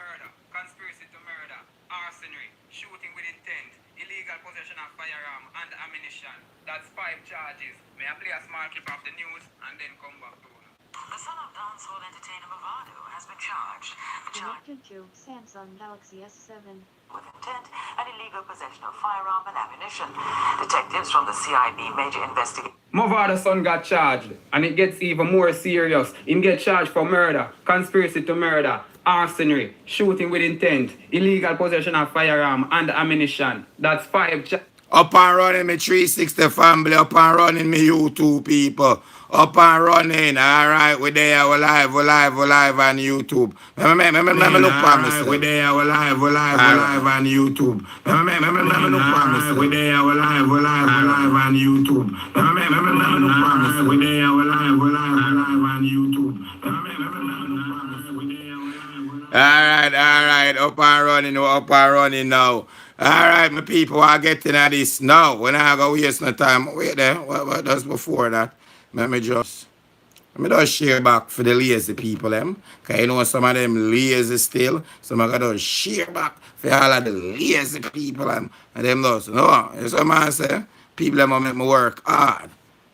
murder, conspiracy to murder, arsonery, shooting with intent, illegal possession of firearm and ammunition. That's 5 charges. May I play a small clip of the news and then come back to you? The son of dancehall entertainer Mavado has been charged. Connected to Samsung Galaxy S7. With intent and illegal possession of firearm and ammunition. Detectives from the CIB major investigation. Mavada's son got charged, and it gets even more serious. Him get charged for murder, conspiracy to murder, arsonery, shooting with intent, illegal possession of firearm and ammunition. That's 5 charges. Up and running me 360 family, up and running me YouTube people. Up and running, alright, we there, we live on YouTube. Remember look for me. We there, we live on YouTube. Remember look for me. We there, we live on YouTube. Remember look for me. We there, we live on YouTube. Alright, up and running now. Alright, my people, I'm getting at this now. When I go waste no time. Wait there, what does before that? Let me just share back for the lazy people, them. Because you know some of them lazy still. So I'm going to share back for all of the lazy people, them. And them those. No, you see what I say? People them make me work hard.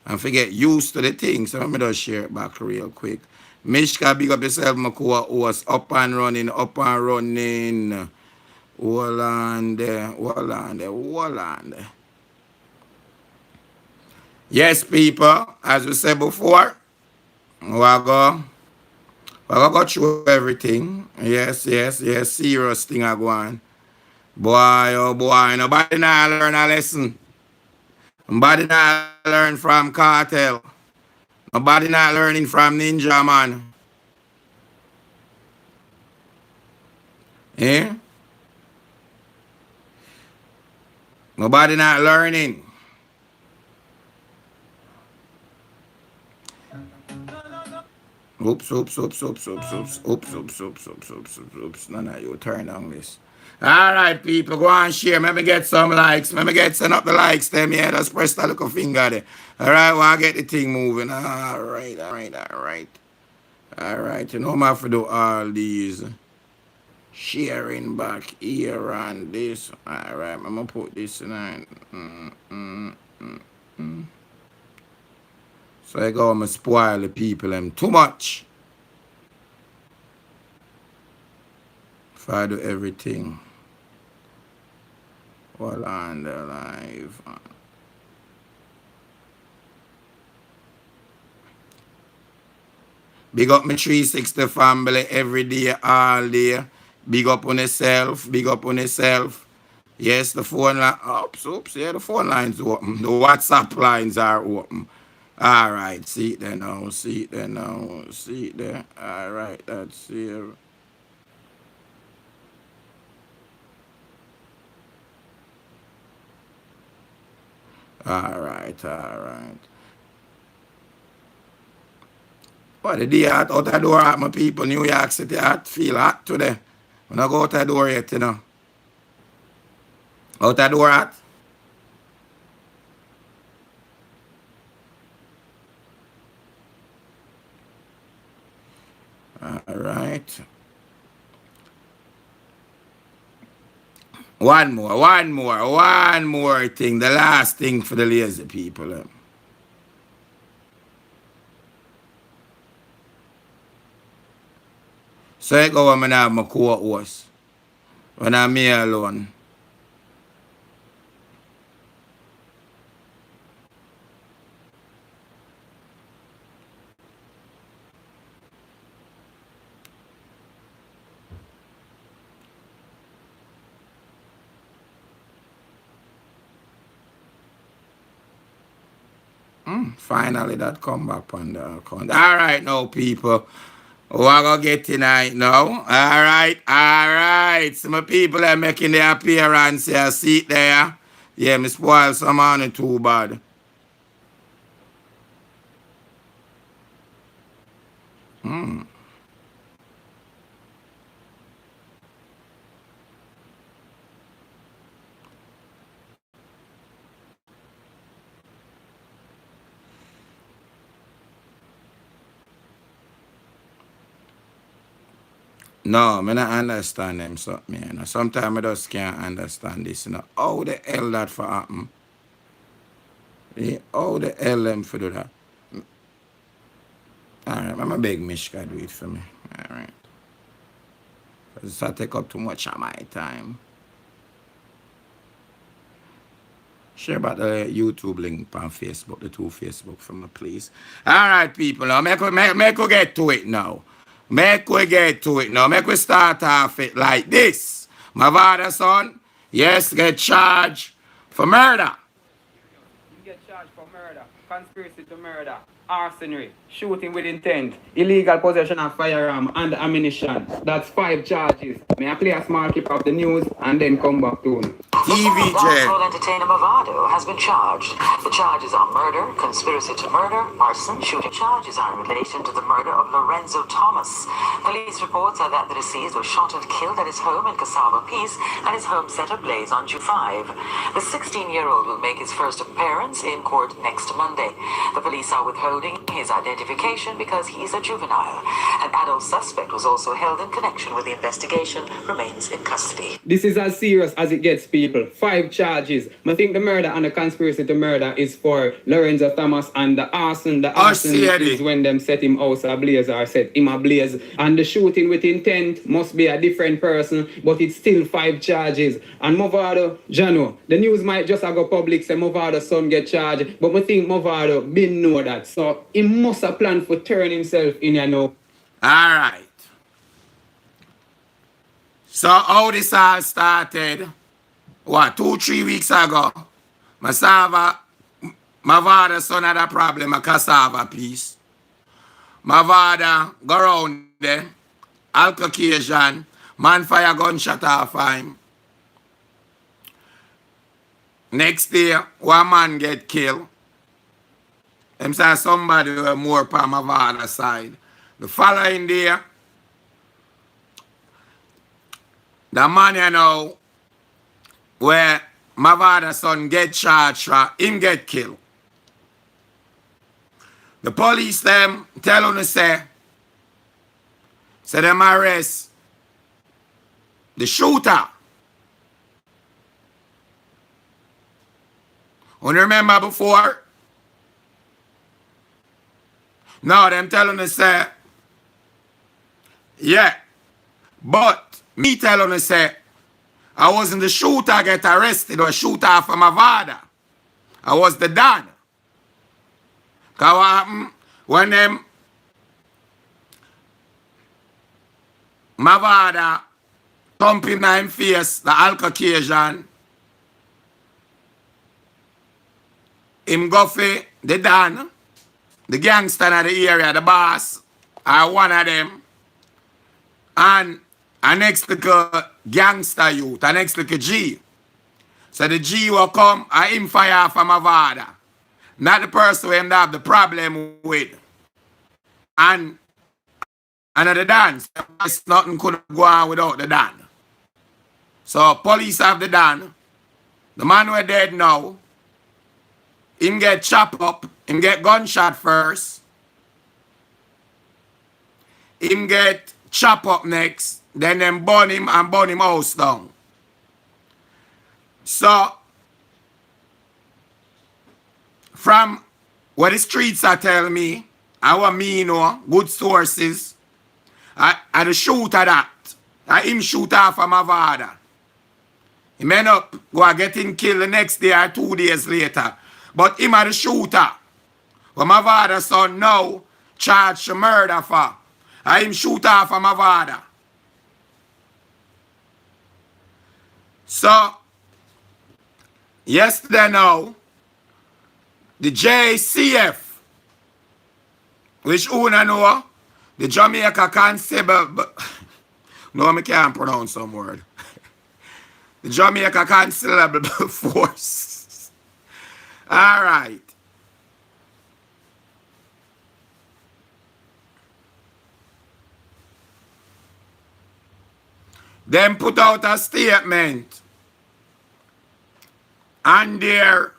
And forget used to the thing. So let me just share it back real quick. Mishka, big up yourself, my co-host. Up and running. Hold on there. Yes, people, as we said before, we're going to go through everything. Yes, serious thing I go on. Boy, oh boy, nobody not learn a lesson. Nobody not learn from cartel. Nobody not learning from ninja, man. Eh? Nobody not learning. Oops. No, you turn on this. Alright, people, go and share. Maybe get some likes. Send up the likes. Them, yeah, just press that little finger there. Alright, well, I get the thing moving. Alright. You know, I have to do all these sharing back here and this. Alright, I'm going to put this in. So I go and spoil the people them too much. If I do everything. While on the live. Big up my 360 family every day, all day. Big up on yourself. Yes, the phone line. Oops. Yeah, the phone lines open. The WhatsApp lines are open. Alright, see it there now. Alright, that's here. Alright. What the day out the door at my people, New York City, feel hot today. When I go out the door yet, you know. Out the door at? Alright. One more thing. The last thing for the lazy people. So I go when I have my co-host. When I'm me alone. Finally, that come back on the account. All right, now, people. We're going to get tonight now. All right. So, my people are making their appearance here. See it there. Yeah, me spoil some money too bad. No, I don't understand them something, you know. Sometimes I just can't understand this, you know. How the hell that for happen? Yeah, how the hell them for do that? Alright, I'm a beg Mishka do it for me. Alright. Because that take up too much of my time. Share about the YouTube link on Facebook, the two Facebook for me, please. Alright, people, now make we get to it now. Make we get to it now. Make we start off it like this. Mavado son, yes, get charged for murder. You get charged for murder, conspiracy to murder, arson, shooting with intent, illegal possession of firearm and ammunition. That's 5 charges. May I play a small clip of the news and then come back to it? TVJ. Dancehall entertainer Mavado has been charged. The charges are murder, conspiracy to murder, arson, shooting. Charges are in relation to the murder of Lorenzo Thomas. Police reports are that the deceased was shot and killed at his home in Cassava Peace and his home set ablaze on June 5. The 16-year-old will make his first appearance in court next Monday. The police are withholding his identification because he is a juvenile. An adult suspect was also held in connection with the investigation, remains in custody. This is as serious as it gets, people. 5 charges. I think the murder and the conspiracy to murder is for Lorenzo Thomas, and the arson. The arson is when them set him house ablaze or set him ablaze. And the shooting with intent must be a different person, but it's still 5 charges. And Mavado, Jano, the news might just go public say Mavado's son get charged, but I think Mavado been know that. So he must have planned for turn himself in, you know. Alright. So how this all started, what, 2-3 weeks ago, Mavado son had a problem, a cassava piece. Mavado go round there, altercation, man fire gunshot off him. Next day, one man get killed. Them say somebody were more on Mavado side. The following day, the man you know, where Mavado's son get charged for, him get killed. The police them tell him to say them arrest the shooter. You remember before? Now them tell him to say, yeah, but me tell him to say, I wasn't the shooter get arrested or shooter from Mavado. I was the Don. Because what happened when them Mavado thump him in his face, the altercation, him go for the Don, the gangster in the area, the boss, or one of them, and a next little gangster youth, a next little G. So the G will come and him fire from Mavado. Not the person who him have the problem with. And another dance. Nothing could go on without the Dan. So police have the Dan. The man who dead now. Him get chopped up. Him get gunshot first. Him get chopped up next. Then them burn him and burn him house down. So, from what the streets are telling me, and what me know, good sources, I the shooter that. I him shoot off of Mavado. He may not go and get him killed the next day or 2 days later. But him are the shooter. What Mavado's son now charged for murder for. I him shoot off of Mavado. So, yesterday now, the JCF, which who know, the Jamaica Constable, no, I can't pronounce some word. The Jamaica Constable Force. All right. Then put out a statement. And there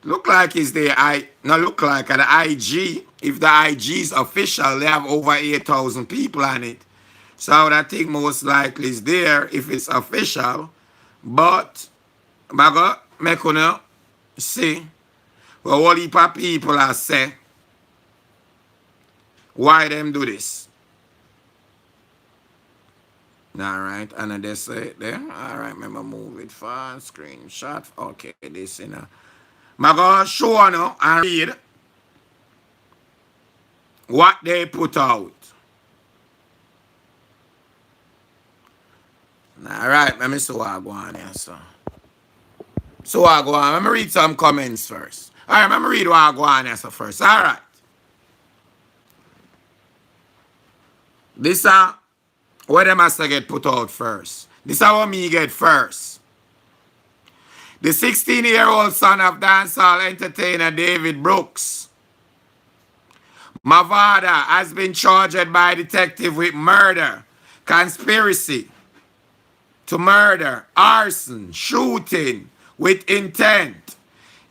look like it's the I no look like an IG if the IG is official, they have over 8,000 people on it. So I think most likely is there if it's official. But, bago, me kuno see what all heap of people are say why them do this. Alright, and they say it there. Alright, remember move it fast, screenshot. Okay, this you know. I'm gonna show you and read what they put out. Alright, let me see what I go on here, so. So I go on. Let me read some comments first. Alright, let me read what I go on here so first. Alright. This what them has to get put out first. This is what me get first. The 16-year-old son of dancehall entertainer David Brooks, Mavado, has been charged by a detective with murder, conspiracy to murder, arson, shooting with intent,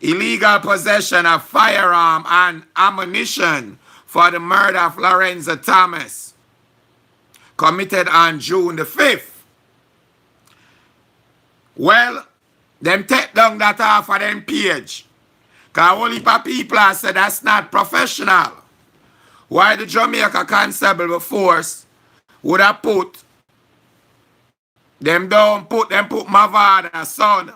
illegal possession of firearm and ammunition for the murder of Lorenzo Thomas, committed on June the 5th. Well, them take down that off of them page. Because only people have said that's not professional. Why the Jamaica Constable Force would have put them put Mavado son.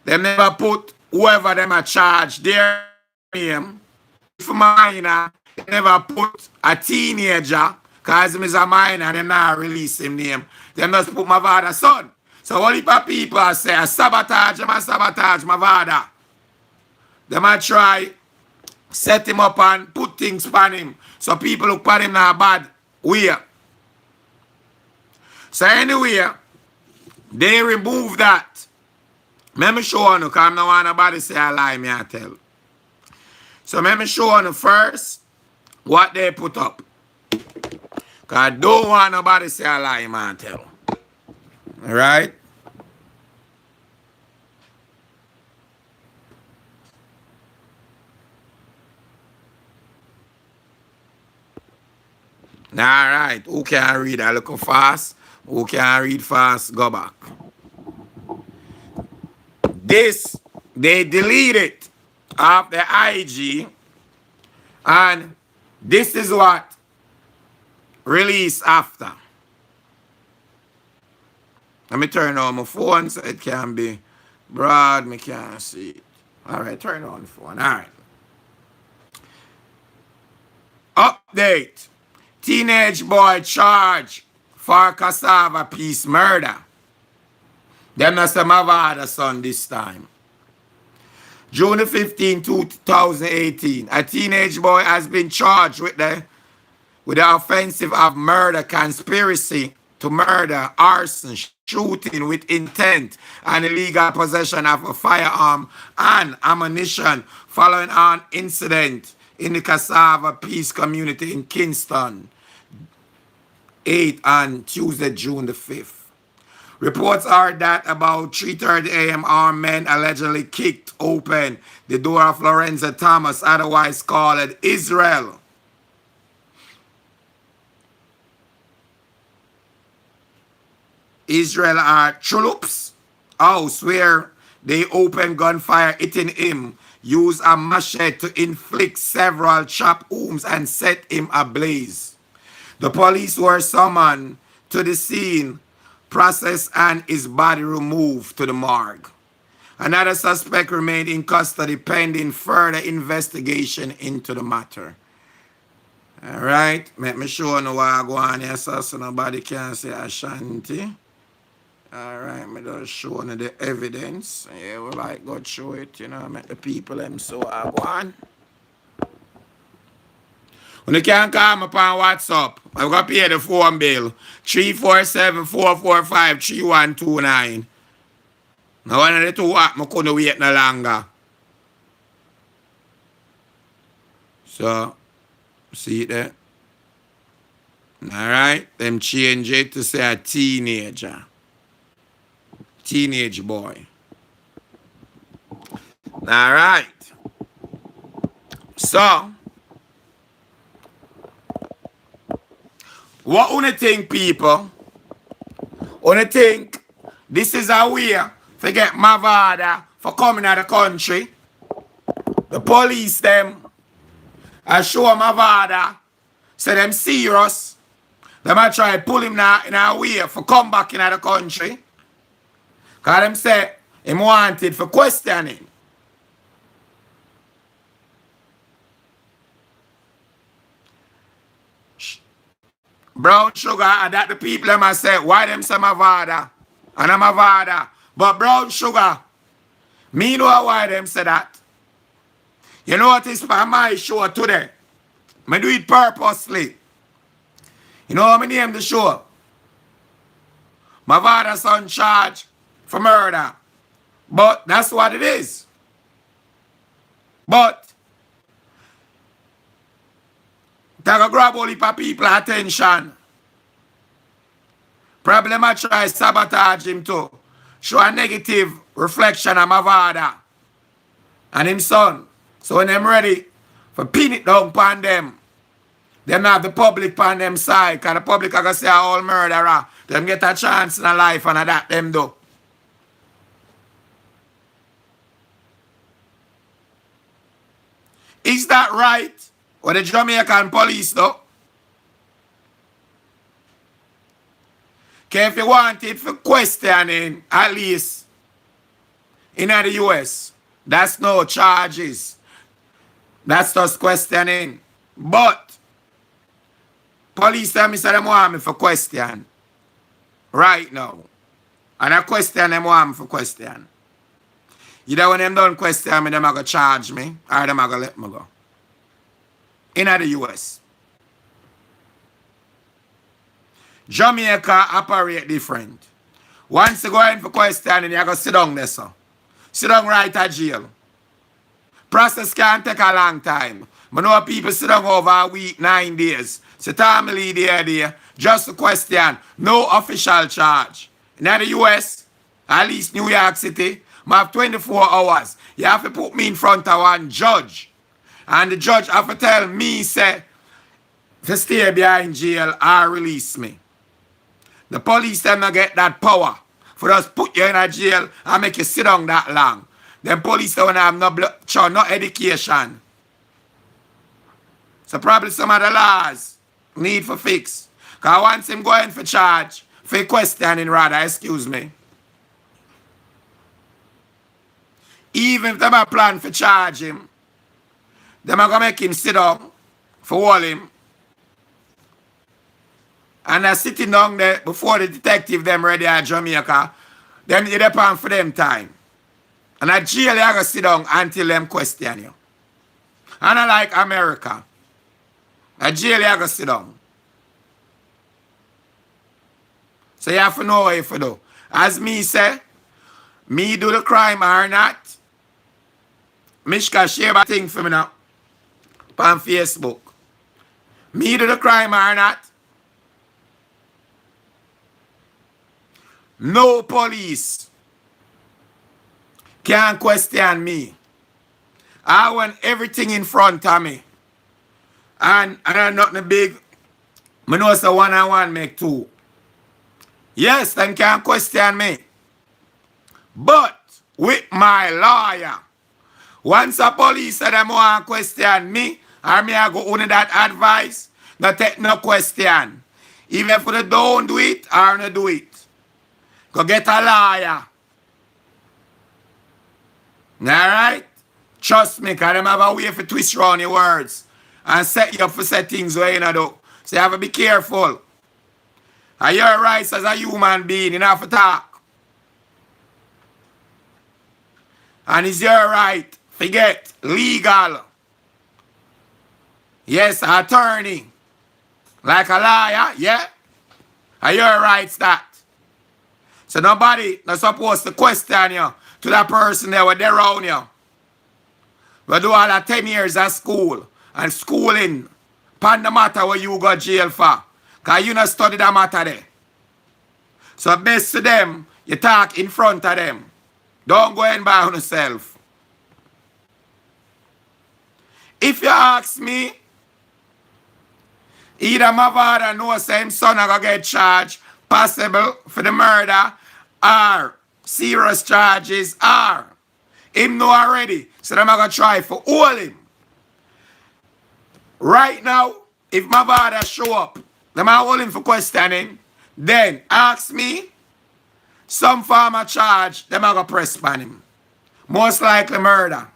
Them never put whoever them are charged their name. If a minor, they never put a teenager, because him is a minor, them not release him name. Them just put Mavado son. So all the people say, I sabotage Mavado. They might try set him up and put things on him. So people look at him in a bad way. So anyway, they remove that. Let me show you, because I don't want nobody say I lie, me I tell. So let me show you first what they put up. Because I don't want nobody say I lie, me I tell. Alright? Alright, who can read a little fast? Who can read fast? Go back. This, they delete it off the IG, and this is what release after. Let me turn on my phone so it can be broad. Me can't see it. Alright, turn on the phone. Alright. Update. Teenage boy charged for cassava piece murder. Them not some Mavado son this time. June 15, 2018. A teenage boy has been charged with the offensive of murder, conspiracy to murder, arson, shooting with intent, and illegal possession of a firearm and ammunition following an incident in the Cassava Peace community in Kingston, 8 on Tuesday, June the 5th. Reports are that about 3:30 a.m. armed men allegedly kicked open the door of Lorenzo Thomas, otherwise called Israel. Israel are Chulup's house, where they opened gunfire, hitting him, used a machete to inflict several chop wounds and set him ablaze. The police were summoned to the scene, processed, and his body removed to the morgue. Another suspect remained in custody pending further investigation into the matter. All right, let me show you what I go on here so nobody can say Ashanti. All right, me just show you the evidence. Yeah, we like go show it, you know, make the people them so I go on. When you can call me upon WhatsApp, I'm going to pay the phone bill. 347-445-3129. Now, one of the two I couldn't wait no longer. So, see it there? Alright, them change it to say a teenager. Teenage boy. Alright. So, What you think, people? You think this is a way to get Mavado for coming out of the country? The police them and show Mavado, say them serious. They might try to pull him now in a way for come back in the country. Because them say him wanted for questioning. Brown sugar, and that the people them a say, why them say Mavado? And I'm Mavado. But brown sugar, me know why them say that. You know what is for my show today? I do it purposely. You know how I name the show? Mavado son charged for murder. But that's what it is. But that go grab all the people attention. Problem I try sabotage him too. Show a negative reflection of Mavado and him son. So when them ready for pin it down upon them have the public on them side. Because the public are going to say all murderer. Them get a chance in a life and that them do. Is that right? What the Jamaican police do? Okay, if you want it for questioning, at least in the US, that's no charges. That's just questioning. But police tell me say them want me for question. Right now. And I question them want me for question. Either when them don't question me, them are going to charge me, or them are going to let me go. In the US. Jamaica operate different. Once you go in for questioning, you go sit down there, sir. Sit down right at jail. Process can take a long time. I know people sit down over a week, 9 days. So family there, just a question. No official charge. In the US, at least New York City, I have 24 hours. You have to put me in front of one judge. And the judge have to tell me, say, to stay behind jail or release me. The police them not get that power for us put you in a jail and make you sit down that long. Them police don't have no education. So probably some of the laws need for fix. Because once him going for charge, for questioning rather, excuse me. Even if them a plan for charge him, them are going to make him sit down for all him. And they're sitting down there before the detective them ready at Jamaica. Them they depend for them time. And at jail you have to sit down until them question you. And I like America. At jail you have to sit down. So you have to know what you have to do. As me say, me do the crime or not, Mishka share a thing for me now on Facebook. Me do the crime or not, no police can question me. I want everything in front of me. And I'm nothing big. I know it's a one-on-one make two. Yes, them can question me. But with my lawyer, once a police say them want to question me, or me I go under that advice, no take no question. Even if they don't do it or not do it. Go get a lawyer. Alright? Trust me, because them have a way for twist around your words and set you up for set things where you not do. So you have to be careful. And your rights as a human being, you have to talk. And it's your right. Forget legal. Yes, attorney. Like a lawyer, yeah. And your rights that. So nobody not supposed to question you to that person there when they're around you. We do all that 10 years at school and schooling. Pan the matter where you go jail for. Because you not study that matter there. So best to them, you talk in front of them. Don't go in by yourself. If you ask me, Either Mavado knows him son are going to get charged, possible for the murder, or serious charges, or him know already. So them are going to try for hold him. Right now, if Mavado show up, them are hold him for questioning, then ask me, some form of charge, them are going to press upon him. Most likely murder.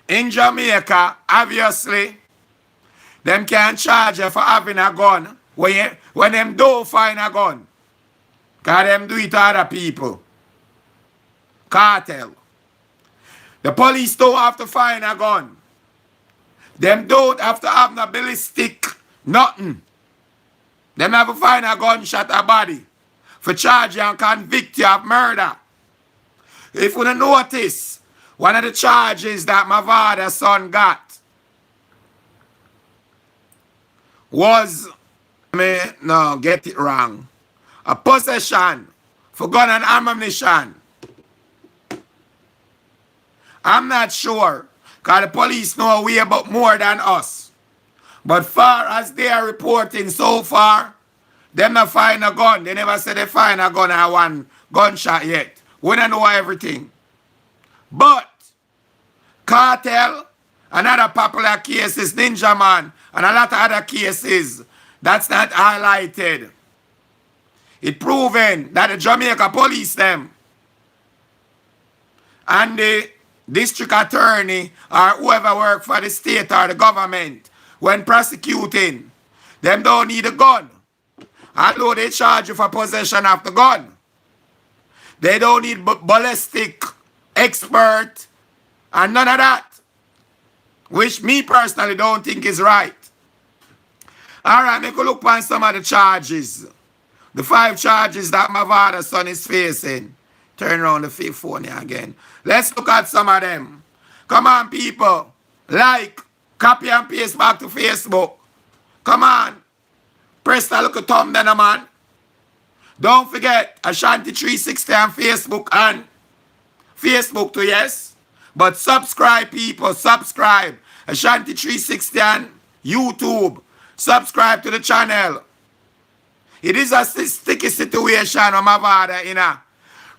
In Jamaica, obviously, them can't charge you for having a gun when them don't find a gun. Because them do it to other people. Cartel. The police don't have to find a gun. Them don't have to have no ballistic, nothing. Them have to find a gunshot a body for charge you and convict you of murder. If you don't notice, one of the charges that Mavado's son got was, no, get it wrong, a possession for gun and ammunition. I'm not sure, because the police know way about more than us. But far as they are reporting so far, them not find a gun. They never said they find a gun or one gunshot yet. We don't know everything. But cartel and other popular cases, Ninja Man, and a lot of other cases, that's not highlighted. It proven that the Jamaica police them and the district attorney or whoever work for the state or the government when prosecuting, them don't need a gun. Although they charge you for possession of the gun. They don't need ballistic expert and none of that. Which me personally don't think is right. Alright, make a look on some of the charges. The 5 charges that Mavado's son is facing. Turn around the fifth phone here again. Let's look at some of them. Come on, people. Like, copy and paste back to Facebook. Come on. Press that little thumb then, man. Don't forget, Ashanti 360 on Facebook and Facebook too, yes? But subscribe, people, subscribe. Ashanti 360 on YouTube. Subscribe to the channel. It is a sticky situation on Mavado, you know.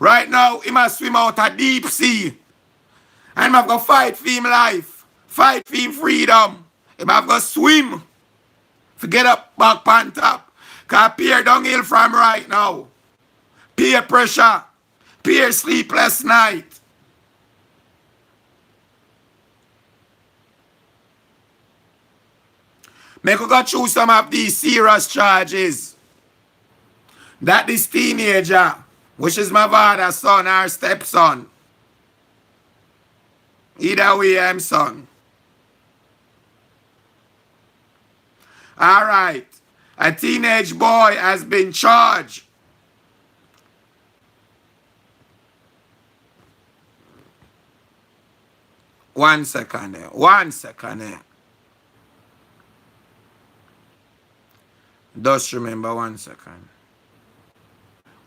Right now, he must swim out a deep sea. And he must go fight for him life. Fight for him freedom. He must go swim. Forget up back on top. Because peer downhill from right now. Peer pressure. Peer sleepless night. Make we go through some of these serious charges that this teenager, which is Mavado's son or stepson, either way, I'm son. All right, a teenage boy has been charged. One second there. Just remember 1 second.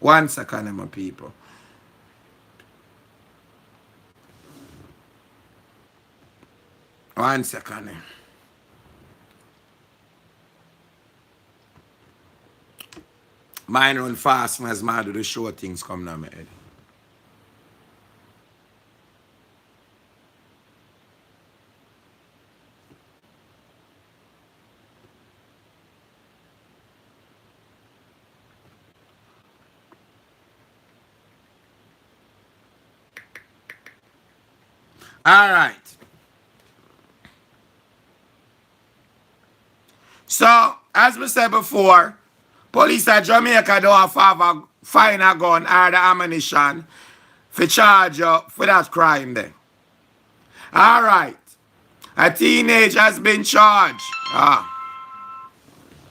1 second, my people. One second. Mine run fast as man do the short things come down my head. All right. So, as we said before, police at Jamaica don't have to find a gun or the ammunition for charge you for that crime there. All right. A teenager has been charged.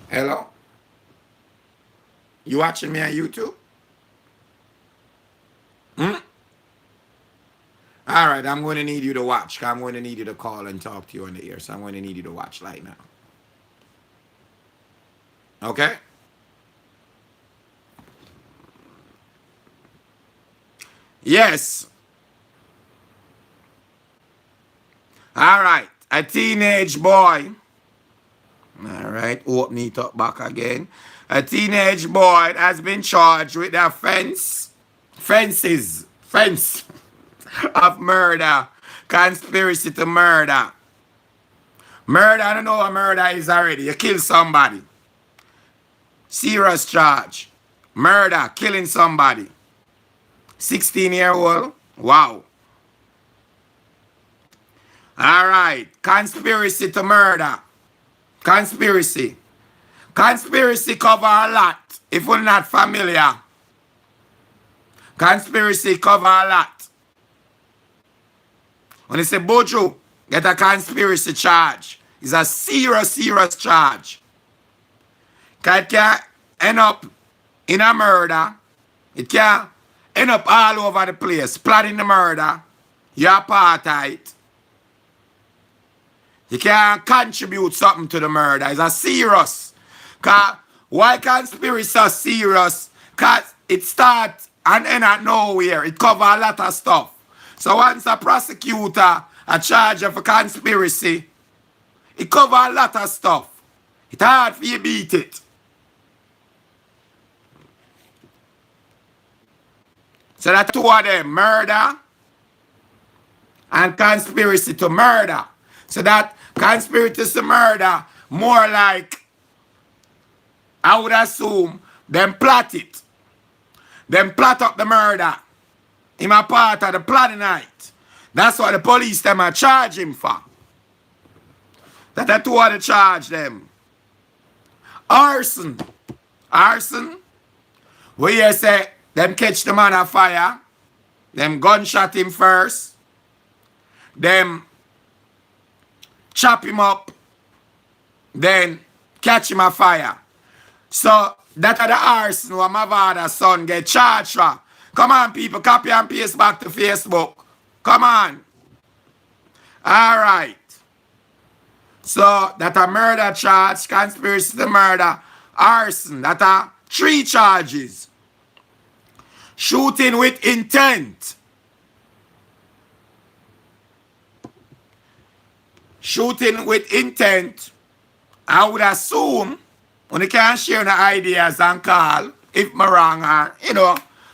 Hello? You watching me on YouTube? All right, I'm going to need you to watch. I'm going to need you to call and talk to you on the ear. So I'm going to need you to watch right now. Okay? Yes. All right. A teenage boy. All right. Open it up back again. A teenage boy has been charged with the fence of murder, conspiracy to murder. Murder, I don't know what murder is already. You kill somebody. Serious charge. Murder, killing somebody. 16-year-old. Wow. All right. Conspiracy to murder. Conspiracy. Conspiracy cover a lot. If we're not familiar. Conspiracy cover a lot. When they say Bojo, get a conspiracy charge. It's a serious charge. It can end up in a murder. It can end up all over the place. Plotting the murder. You're part of it. You can contribute something to the murder. It's a serious. Why conspiracy so serious? Because it starts and end at nowhere. It covers a lot of stuff. So once a prosecutor a charge of a conspiracy, it covers a lot of stuff. It's hard for you to beat it. So that's two of them, murder and conspiracy to murder. So that conspiracy to murder, more like, I would assume, them plot it. Them plot up the murder. Him a part of the planning night. That's what the police them are charge him for. That's two of the charge them. Arson. Arson. Where you say, them catch the man on fire. Them gunshot him first. Them chop him up. Then catch him on fire. So, that are the arson where Mavada's son get charged for. Come on, people, copy and paste back to Facebook. Come on. All right. So, that a murder charge, conspiracy to murder, arson. That are 3 charges. Shooting with intent. Shooting with intent, I would assume, when you can't share the ideas and call, if I'm wrong, or,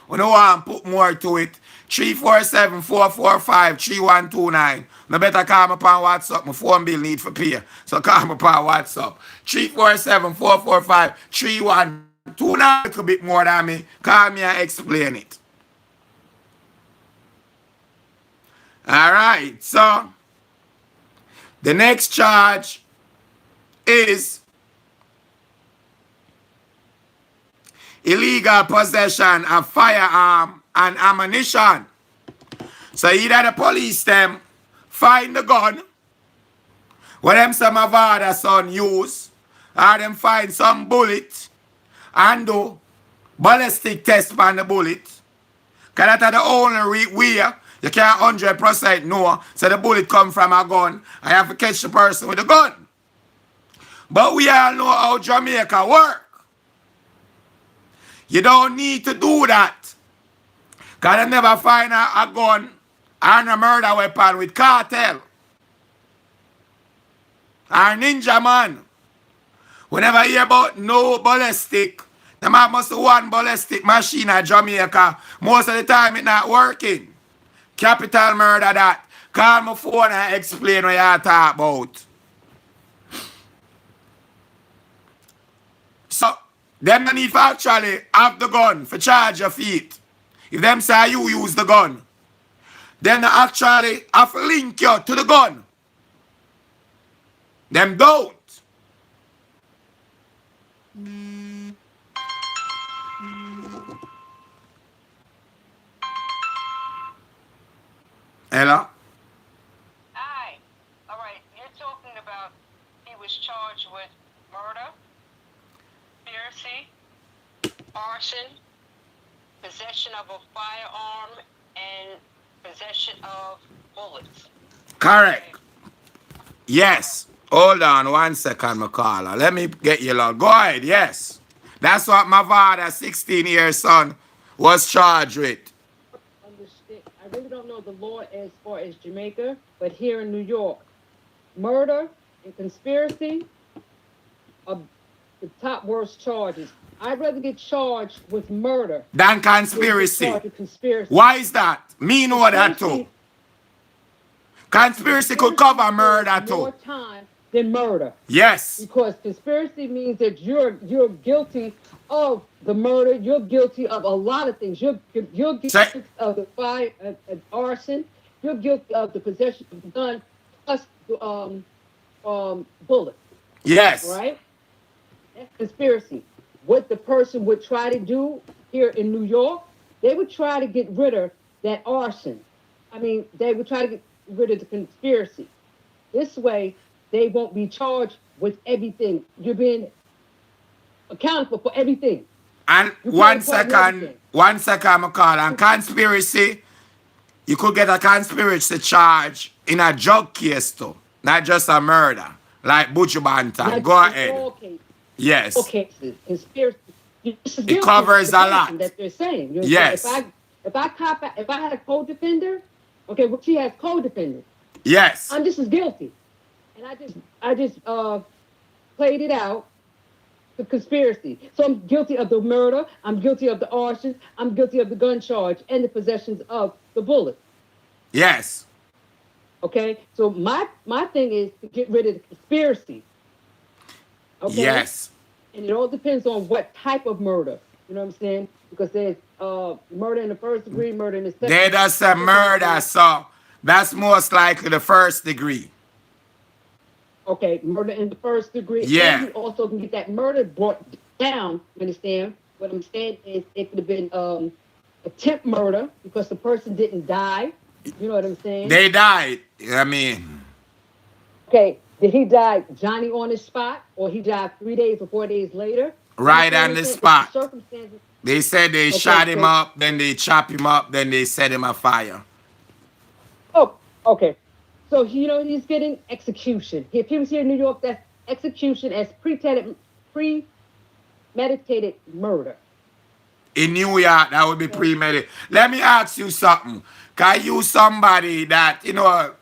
when you want to put more to it, 347-445-3129. No better call me upon WhatsApp. My phone bill need for pay. So call me upon WhatsApp. 347-445-3129. A little bit more than me. Call me and explain it. Alright, so the next charge is illegal possession of firearm and ammunition. So either the police them find the gun, what them some Mavado son use, or them find some bullet and do ballistic test on the bullet. Because that's the only way you can't 100% know. So the bullet come from a gun. I have to catch the person with the gun. But we all know how Jamaica work. You don't need to do that. Because they never find a gun and a murder weapon with cartel. Or ninja man. We never hear about no ballistic. They must have one ballistic machine at Jamaica. Most of the time it's not working. Capital murder that. Call my phone and explain what you talk about. So, them don't need to actually have the gun for charge your feet. If them say you use the gun, then they actually have to link you to the gun. Them don't. Ella? Hi. All right. You're talking about he was charged with murder, conspiracy, arson, possession of a firearm, and possession of bullets. Correct. Yes. Hold on 1 second, McCalla. Let me get you long. Go ahead. Yes. That's what Mavado, 16-year son, was charged with. Understand. I really don't know the law as far as Jamaica, but here in New York, murder and conspiracy are the top worst charges. I'd rather get charged with murder Than than get conspiracy. charged with conspiracy. Why is that? Me know that too. Conspiracy could cover murder more too. time than murder. Yes. Because conspiracy means that you're guilty of the murder. You're guilty of a lot of things. You're guilty of the fire, arson. You're guilty of the possession of the gun plus bullets. Yes. Right? That's conspiracy. What the person would try to do here in New York, they would try to get rid of that arson. I mean, they would try to get rid of the conspiracy. This way, they won't be charged with everything. You're being accountable for everything. And one second, I'm call on conspiracy. You could get a conspiracy charge in a drug case too, not just a murder, like Butcher Bantam. Go ahead. Cases. Yes. All cases, conspiracy. It covers a lot. That they're saying. Yes. If I had a co-defender, okay, well, she has co-defenders. Yes. I'm just as guilty, and I just played it out. The conspiracy. So I'm guilty of the murder. I'm guilty of the arson. I'm guilty of the gun charge and the possessions of the bullet. Yes. Okay. So my thing is to get rid of the conspiracy. Okay? Yes. And it all depends on what type of murder. You know what I'm saying? Because there's murder in the first degree, murder in the second. They just say murder, so that's most likely the first degree. Okay, murder in the first degree. Yeah. And you also can get that murder brought down. You understand? What I'm saying is it could have been attempt murder because the person didn't die. You know what I'm saying? They died. I mean. Okay, did he die Johnny on the spot or he died 3 days or 4 days later? Right on the spot. Circumstances. They said they shot him up, then they chop him up, then they set him afire. Oh, okay. So, he's getting execution. If he was here in New York, that's execution as premeditated murder. In New York, that would be premeditated. Let me ask you something. Can you somebody that,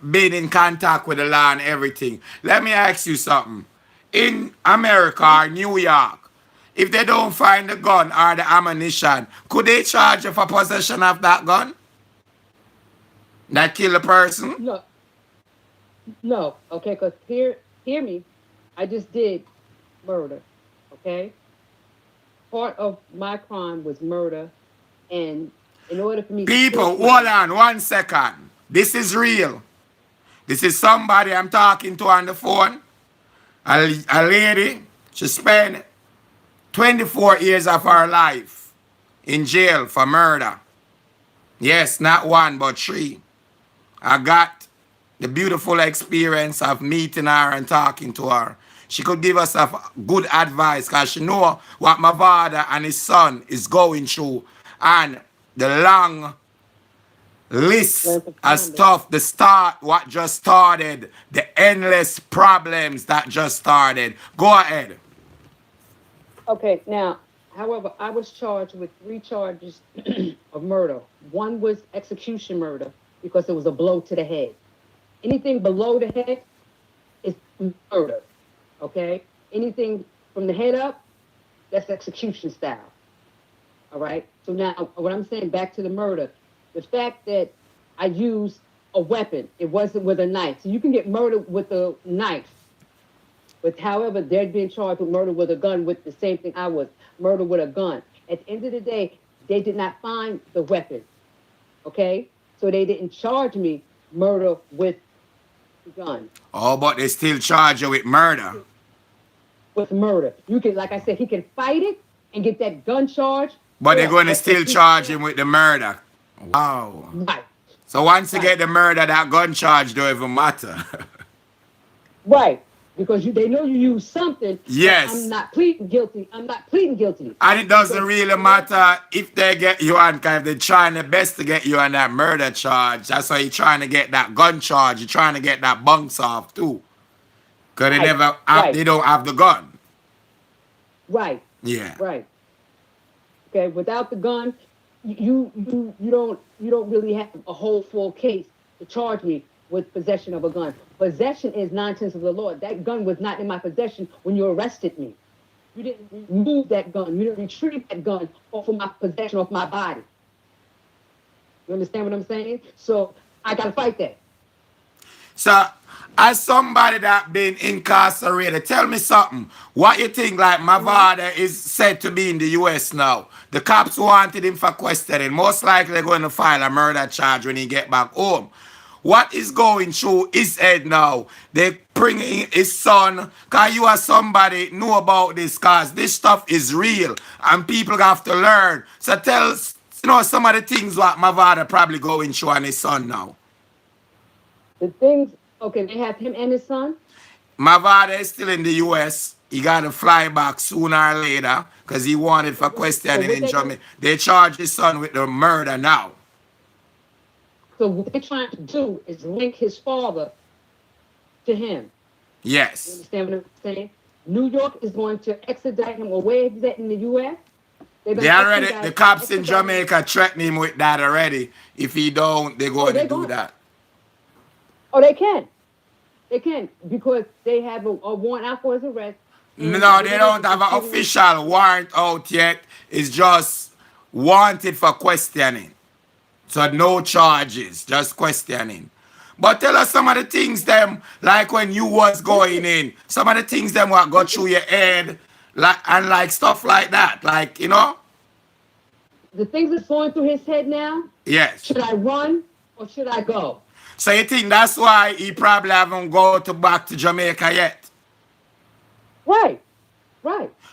been in contact with the law and everything? Let me ask you something. In America or New York, if they don't find the gun or the ammunition, could they charge you for possession of that gun? That kill a person? No, okay, because hear me, I just did murder, okay? Part of my crime was murder, and in order for me People, hold on 1 second. This is real. This is somebody I'm talking to on the phone. A lady, she spent 24 years of her life in jail for murder. Yes, not 1, but 3. I got the beautiful experience of meeting her and talking to her. She could give us a good advice because she know what Mavado and his son is going through. And the long list of stuff, what just started, the endless problems that just started. Go ahead. Okay, now, however, I was charged with 3 charges of murder. 1 was execution murder because it was a blow to the head. Anything below the head is murder, okay? Anything from the head up, that's execution style, all right? So now, what I'm saying, back to the murder, the fact that I used a weapon, it wasn't with a knife. So you can get murdered with a knife, but however, they're being charged with murder with a gun with the same thing I was, murder with a gun. At the end of the day, they did not find the weapon, okay? So they didn't charge me murder with gun. Oh, but they still charge you with murder. With murder. You can, like I said, he can fight it and get that gun charge. But they're going to still charge him with the murder. Wow. Right. So once you get the murder, that gun charge don't even matter. Right. Because they know you use something. Yes. I'm not pleading guilty. And it doesn't really matter if they get you on, because they're trying their best to get you on that murder charge. That's why you're trying to get that gun charge. You're trying to get that bunks off too. Because they don't have the gun. Right. Yeah. Right. Okay. Without the gun, you don't really have a whole full case to charge me with possession of a gun. Possession is 9/10 of the law. That gun was not in my possession when you arrested me. You didn't remove that gun. You didn't retrieve that gun off of my possession, off my body. You understand what I'm saying? So I gotta fight that. So, as somebody that been incarcerated, tell me something. What you think, like Mavado is said to be in the U.S. now? The cops wanted him for questioning. Most likely they're going to file a murder charge when he get back home. What is going through his head now? They bring in his son. Because you as somebody know about this, because this stuff is real. And people have to learn. So tell us, some of the things what Mavado probably going through and his son now. The things, okay, they have him and his son. Mavado is still in the US. He got to fly back sooner or later because he wanted for questioning in Jamaica. They charge his son with the murder now. So what they're trying to do is link his father to him. Yes. You understand what I'm saying? New York is going to extradite him away he's at in the US. The cops in Jamaica threaten him with that already. If he don't, they're going to do that. Oh, they can. They can, because they have a warrant out for his arrest. No, they don't have an official warrant out yet. It's just wanted for questioning. So no charges, just questioning. But tell us some of the things them, like when you was going in, some of the things them what got through your head, like stuff like that, like, The things that's going through his head now? Yes. Should I run or should I go? So you think that's why he probably haven't gone back to Jamaica yet? Right.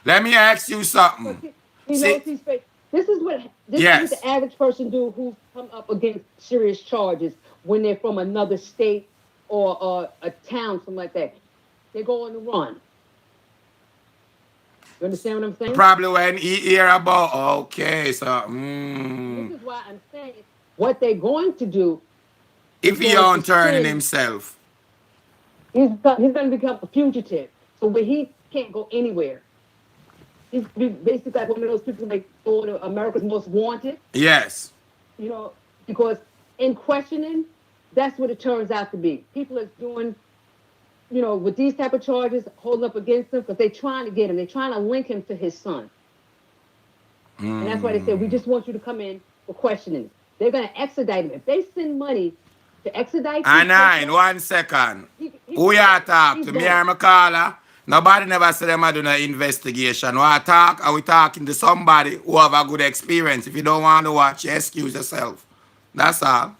Let me ask you something. He knows he's fake. This is what the average person do who's come up against serious charges when they're from another state or a town, something like that. They go on the run. You understand what I'm saying? Probably when he hear about, okay, so, This is why I'm saying what they're going to do. If he don't turn in himself. He's going to become a fugitive. So where he can't go anywhere. He's basically like one of those people they go to America's Most Wanted. Yes. Because in questioning, that's what it turns out to be. People are doing, with these type of charges, holding up against him because they're trying to get him. They're trying to link him to his son. And that's why they said, we just want you to come in for questioning. They're going to extradite him. If they send money to extradite him. And 1 second. Who you talk to? Me or my caller? Nobody never said them I do no investigation. Are we talking to somebody who have a good experience? If you don't want to watch, you excuse yourself. That's all.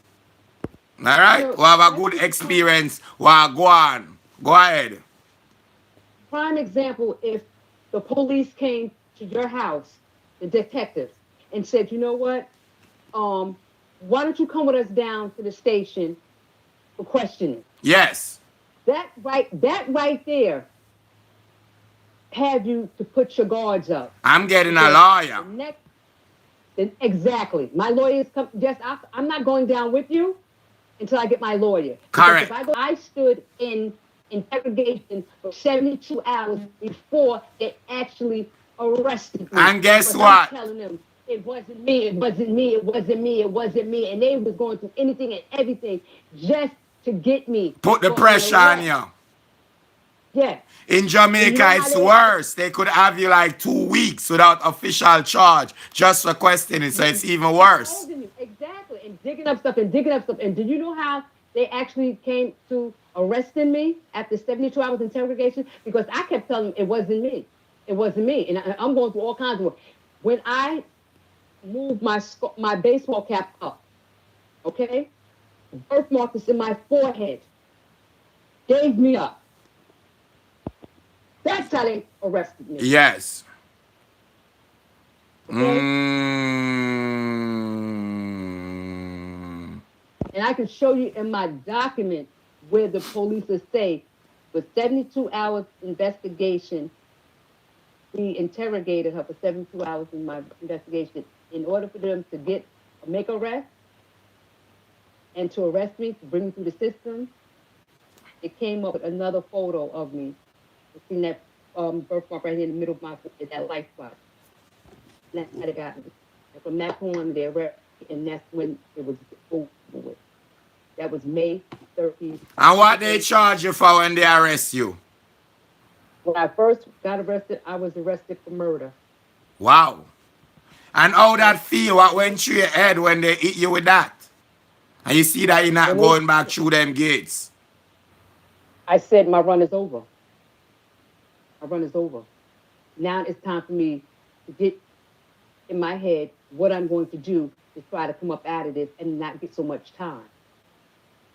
All right? Who have a good experience, go on. Go ahead. Prime example, if the police came to your house, the detectives, and said, you know what? Why don't you come with us down to the station for questioning? Yes. That right there have you to put your guards up. I'm getting a lawyer. Exactly. My lawyers come. I'm not going down with you until I get my lawyer. Correct. I stood in interrogation for 72 hours before they actually arrested me. And guess what? I'm telling them it wasn't me. It wasn't me. It wasn't me. It wasn't me. And they was going through anything and everything just to get me. Put the pressure on you. Yeah. In Jamaica, it's worse. They could have you like 2 weeks without official charge just for questioning. So it's even worse. Exactly. And digging up stuff. And did you know how they actually came to arresting me after 72 hours interrogation? Because I kept telling them it wasn't me. It wasn't me. And I'm going through all kinds of work. When I moved my baseball cap up, okay? Birthmark is in my forehead. Gave me up. That's how they arrested me. Yes. Okay? And I can show you in my document where the police say, with 72 hours investigation, we interrogated her for 72 hours in my investigation in order for them to make arrest and to arrest me, to bring me through the system. It came up with another photo of me. You seen that birthmark right here in the middle of my foot, that light spot. And that's how they got me. And from that point on, they arrested, and that's when it was over with. That was May 30th. And what they charge you for when they arrest you? When I first got arrested, I was arrested for murder. Wow. And how that feel? What went through your head when they hit you with that? And you see that you're not When going back through them gates. I said my run is over. My run is over. Now it's time for me to get in my head what I'm going to do to try to come up out of this and not get so much time.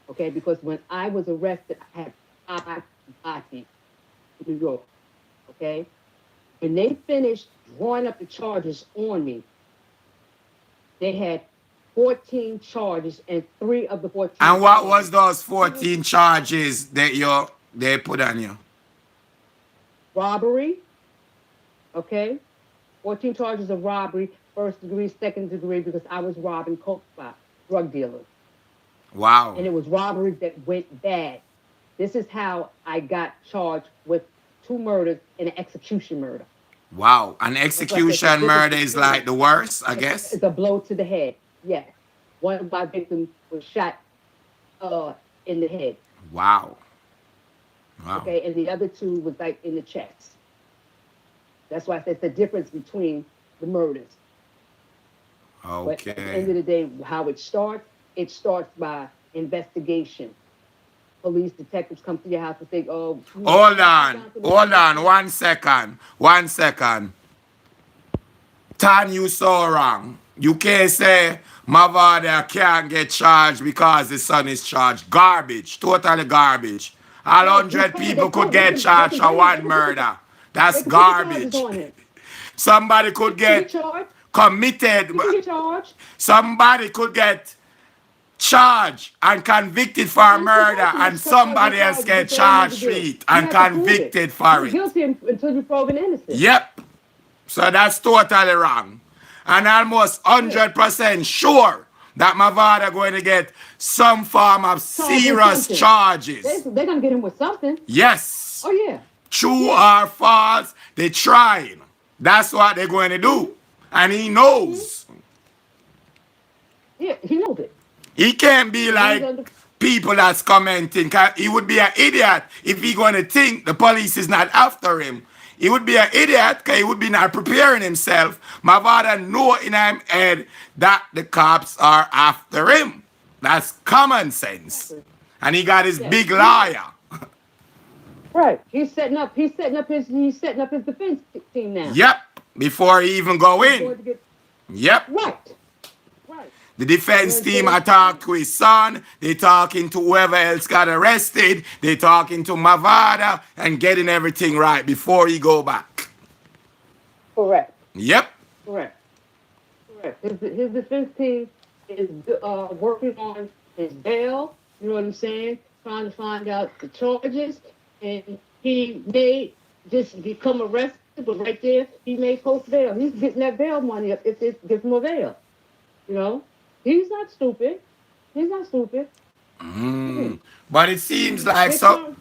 Okay, because when I was arrested, I had 5 bodies in New York. Okay, when they finished drawing up the charges on me, they had 14 charges, and 3 of the 14. And what was those 14 charges that they put on you? Robbery. Okay, 14 charges of robbery, 1st degree, 2nd degree, because I was robbing coke spots, drug dealers. Wow. And it was robbery that went bad. This is how I got charged with 2 murders and an execution murder. Wow. An execution murder is like the worst, I guess? It's a blow to the head. Yes. One of my victims was shot in the head. Wow. Wow. Okay, and the other 2 was like in the chest. That's why I said the difference between the murders. Okay. But at the end of the day, how it starts by investigation. Police detectives come to your house and say, oh... Hold on. 1 second. 1 second. Tan, you so wrong. You can't say Mavado can't get charged because the son is charged. Garbage. Totally garbage. All 100 people could get charged for 1 murder. That's garbage. Somebody could get committed. Somebody could get charged and convicted for murder, and somebody else get charged for it and convicted for it. Guilty until you're proven innocent. Yep. So that's totally wrong. And almost 100% sure that Mavado going to get some form of serious charges. They're going to get him with something. Yes. Oh, yeah. True or false, they trying. That's what they're going to do. And he knows. Yeah, he knows it. He can't be like people that's commenting. He would be an idiot if he going to think the police is not after him. He would be an idiot because he would be not preparing himself. Mavado know in his head that the cops are after him. That's common sense. And he got his big lawyer. Right. He's setting up his defense team now. Yep. Before he even go in. Yep. Right. The defense team are talking to his son. They talking to whoever else got arrested. They talking to Mavado and getting everything right before he go back. Correct. Yep. Correct. His defense team is working on his bail. You know what I'm saying? Trying to find out the charges, and he may just become arrested, but right there he may post bail. He's getting that bail money up if it gives him a bail. You know. He's not stupid. But it seems like so.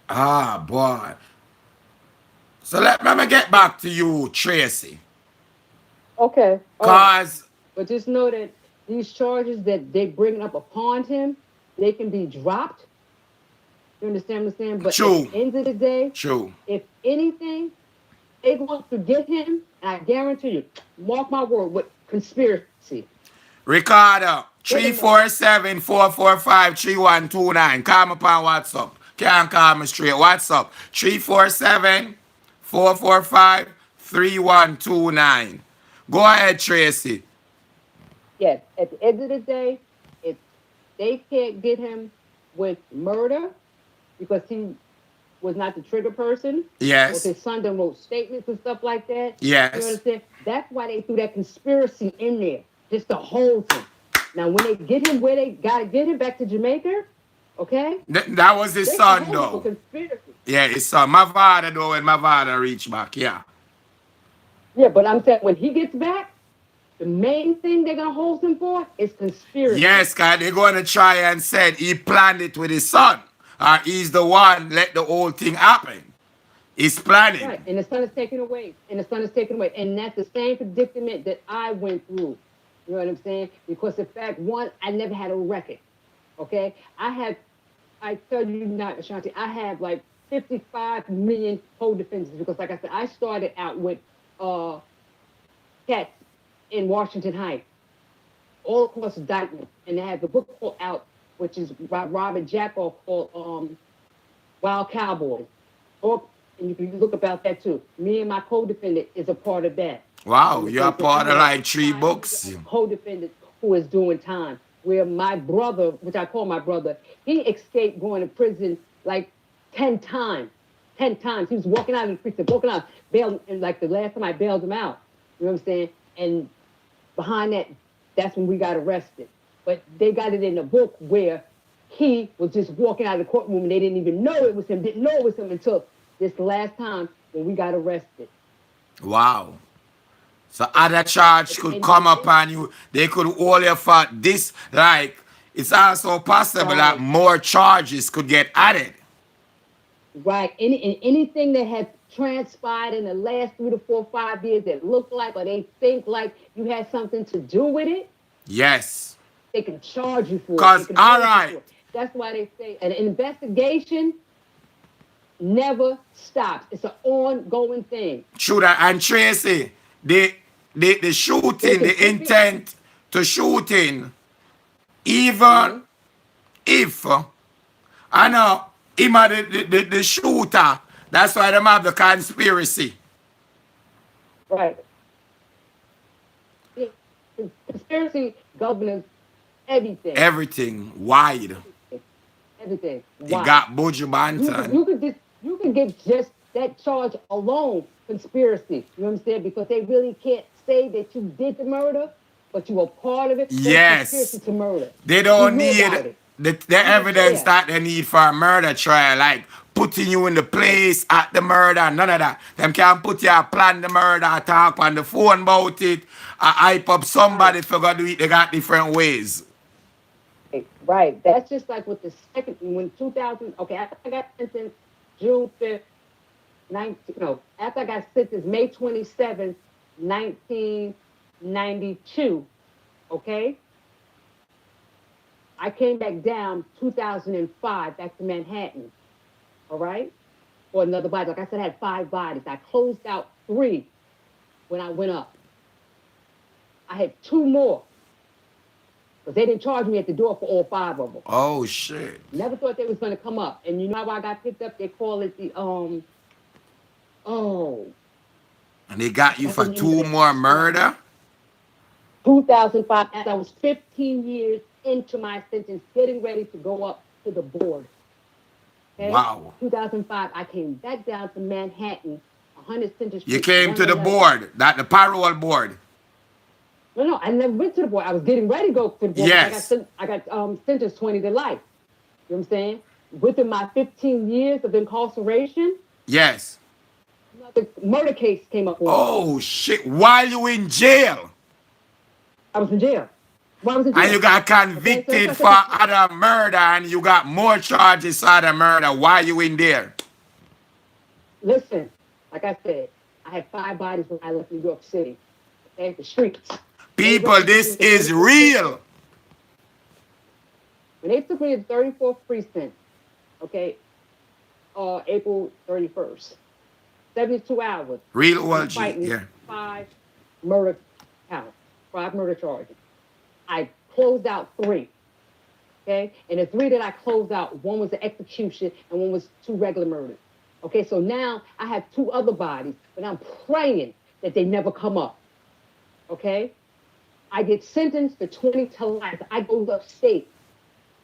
Ah, boy. So let me get back to you, Tracy. Okay. Cause. But just know that these charges that they bring up upon him, they can be dropped. You understand what I'm saying? But True. At the end of the day, True. If anything, they want to get him, and I guarantee you, mark my word, with conspiracy. Ricardo, 347-445-3129. Call me upon WhatsApp. Can't call me straight. WhatsApp 347-445-3129. Go ahead, Tracy. Yes, at the end of the day, if they can't get him with murder because he was not the trigger person. Yes. Or his son done wrote statements and stuff like that. Yes. You understand? That's why they threw that conspiracy in there. Just to hold him. Now, when they get him where they got to get him back to Jamaica, okay? That was his son, though. Yeah, his son. Mavado, though, when Mavado reached back, yeah. Yeah, but I'm saying when he gets back, the main thing they're going to hold him for is conspiracy. Yes, because they're going to try and say he planned it with his son. Or he's the one let the whole thing happen. He's planning. Right, and the son is taken away. And that's the same predicament that I went through. You know what I'm saying? Because in fact, one, I never had a record. Okay, I tell you not, Ashanti, I have like 55 million co-defendants because, like I said, I started out with cats in Washington Heights, all across the Dykeman, and they have the book called out, which is by Robert Jackoff called Wild Cowboys. Or, and you can look about that too. Me and my co-defendant is a part of that. Wow, you're part of like 3 books. Co-defendant who is doing time. Where my brother, which I call my brother, he escaped going to prison like 10 times. 10 times. He was walking out of the precinct, walking out, bailed, and like the last time I bailed him out. You know what I'm saying? And behind that, that's when we got arrested. But they got it in the book where he was just walking out of the courtroom and they didn't even know it was him, didn't know it was him until this last time when we got arrested. Wow. So other charge could come upon you. They could hold you for this. Like, it's also possible that more charges could get added. Right. Anything that has transpired in the last 3 to 4, 5 years that look like or they think like you had something to do with it. Yes. They can charge you for it. Because, all right. That's why they say an investigation never stops. It's an ongoing thing. True that. And Tracy, the shooting, the intent to shooting, even if, I know, him the shooter, that's why they have the conspiracy. Right. Conspiracy governs everything. Everything wide. Everything. He got Buju Banton. You can give just that charge alone conspiracy. You know what I'm saying? Because they really can't say that you did the murder, but you were part of it. Yes. Conspiracy to murder. They don't need the evidence that they need for a murder trial, like putting you in the place at the murder, none of that. Them can't put you a plan the murder, talk on the phone about it, hype up somebody for God to do it. They got different ways. Right. That's just like with the second, when 2000, okay, after I got sentenced June 5th, after I got sentenced May 27th, 1992, okay? I came back down 2005, back to Manhattan, all right? For another body. Like I said, I had 5 bodies. I closed out 3 when I went up. I had 2 more. Because they didn't charge me at the door for all 5 of them. Oh, shit. Never thought they was going to come up. And you know how I got picked up? They call it the, And they got you for 2 more murder? 2005, as I was 15 years into my sentence, getting ready to go up to the board. Okay? Wow. 2005, I came back down to Manhattan, 100 Center Street. You came to the board, not the parole board. No, I never went to the board. I was getting ready to go to the board. Yes. I got sentenced 20 to life. You know what I'm saying? Within my 15 years of incarceration. Yes. Another murder case came up. Oh, shit. While you in jail? I was in jail. Why was in jail? And you got convicted for other murder and you got more charges for other murder. Why you in there? Listen, like I said, I had 5 bodies when I left New York City. Okay, the streets. People, this is real. When they took me to 34th precinct, okay, April 31st, 72 hours. Real OG, yeah. 5 murder counts, 5 murder charges. I closed out 3, okay? And the 3 that I closed out, 1 was an execution and 1 was 2 regular murders. Okay, so now I have 2 other bodies, but I'm praying that they never come up, okay? I get sentenced to 20 to life. I go upstate.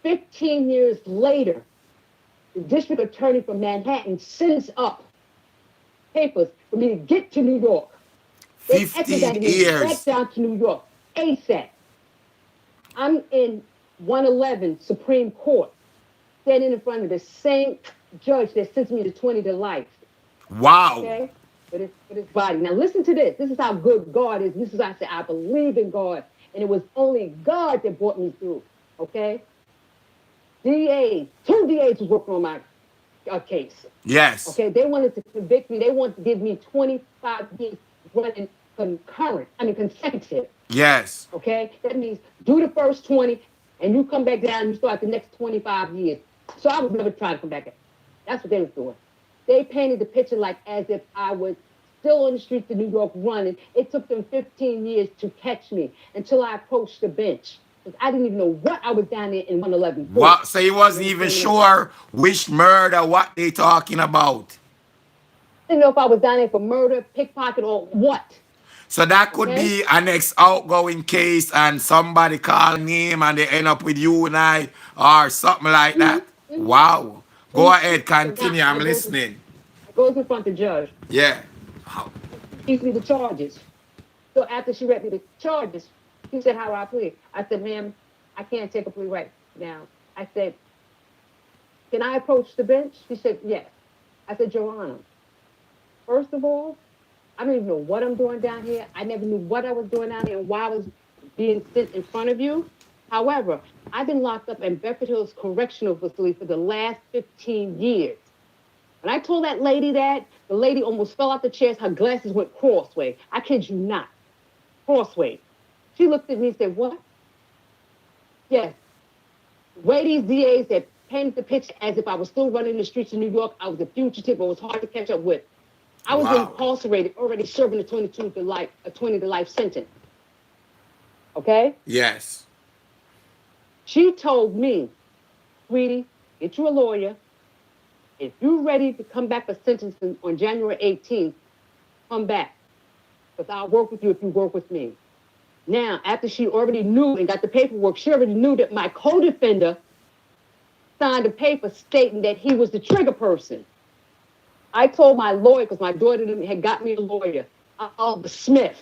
15 years later, the district attorney from Manhattan sends up papers for me to get to New York. 15 years. Back down to New York, ASAP. I'm in 111 Supreme Court, standing in front of the same judge that sends me to 20 to life. Wow. Okay? For this body. Now listen to this. This is how good God is. This is how I say I believe in God. And it was only God that brought me through. Okay? 2 DAs was working on my case. Yes. Okay, they wanted to convict me. They wanted to give me 25 years running consecutive. Yes. Okay, that means do the first 20, and you come back down and you start the next 25 years. So I was never trying to come back. That's what they was doing. They painted the picture like as if I was still on the streets of New York running. It took them 15 years to catch me until I approached the bench. Because I didn't even know what I was down there in 111 for. What? So you wasn't even sure which murder, what they talking about. I didn't know if I was down there for murder, pickpocket, or what. So that could be a next outgoing case and somebody call a name and they end up with you and I or something like that. Wow. Go ahead, continue. I'm listening. I goes in front of the judge. Yeah. She reads me the charges. So after she read me the charges, she said, how do I plead? I said, ma'am, I can't take a plea right now. I said, can I approach the bench? She said, yes. I said, Your Honor, first of all, I don't even know what I'm doing down here. I never knew what I was doing down here and why I was being sent in front of you. However, I've been locked up in Bedford Hills Correctional Facility for the last 15 years. When I told that lady that, the lady almost fell out the chair. Her glasses went crossway. I kid you not. Crossway. She looked at me and said, what? Yes. Way these DAs that painted the picture as if I was still running the streets of New York. I was a fugitive. It was hard to catch up with. I was incarcerated, already serving a 20 to life sentence. Okay? Yes. She told me, sweetie, get you a lawyer. If you're ready to come back for sentencing on January 18th, come back. Because I'll work with you if you work with me. Now, after she already knew and got the paperwork, she already knew that my co-defender signed a paper stating that he was the trigger person. I told my lawyer, because my daughter had got me a lawyer, Oliver Smith,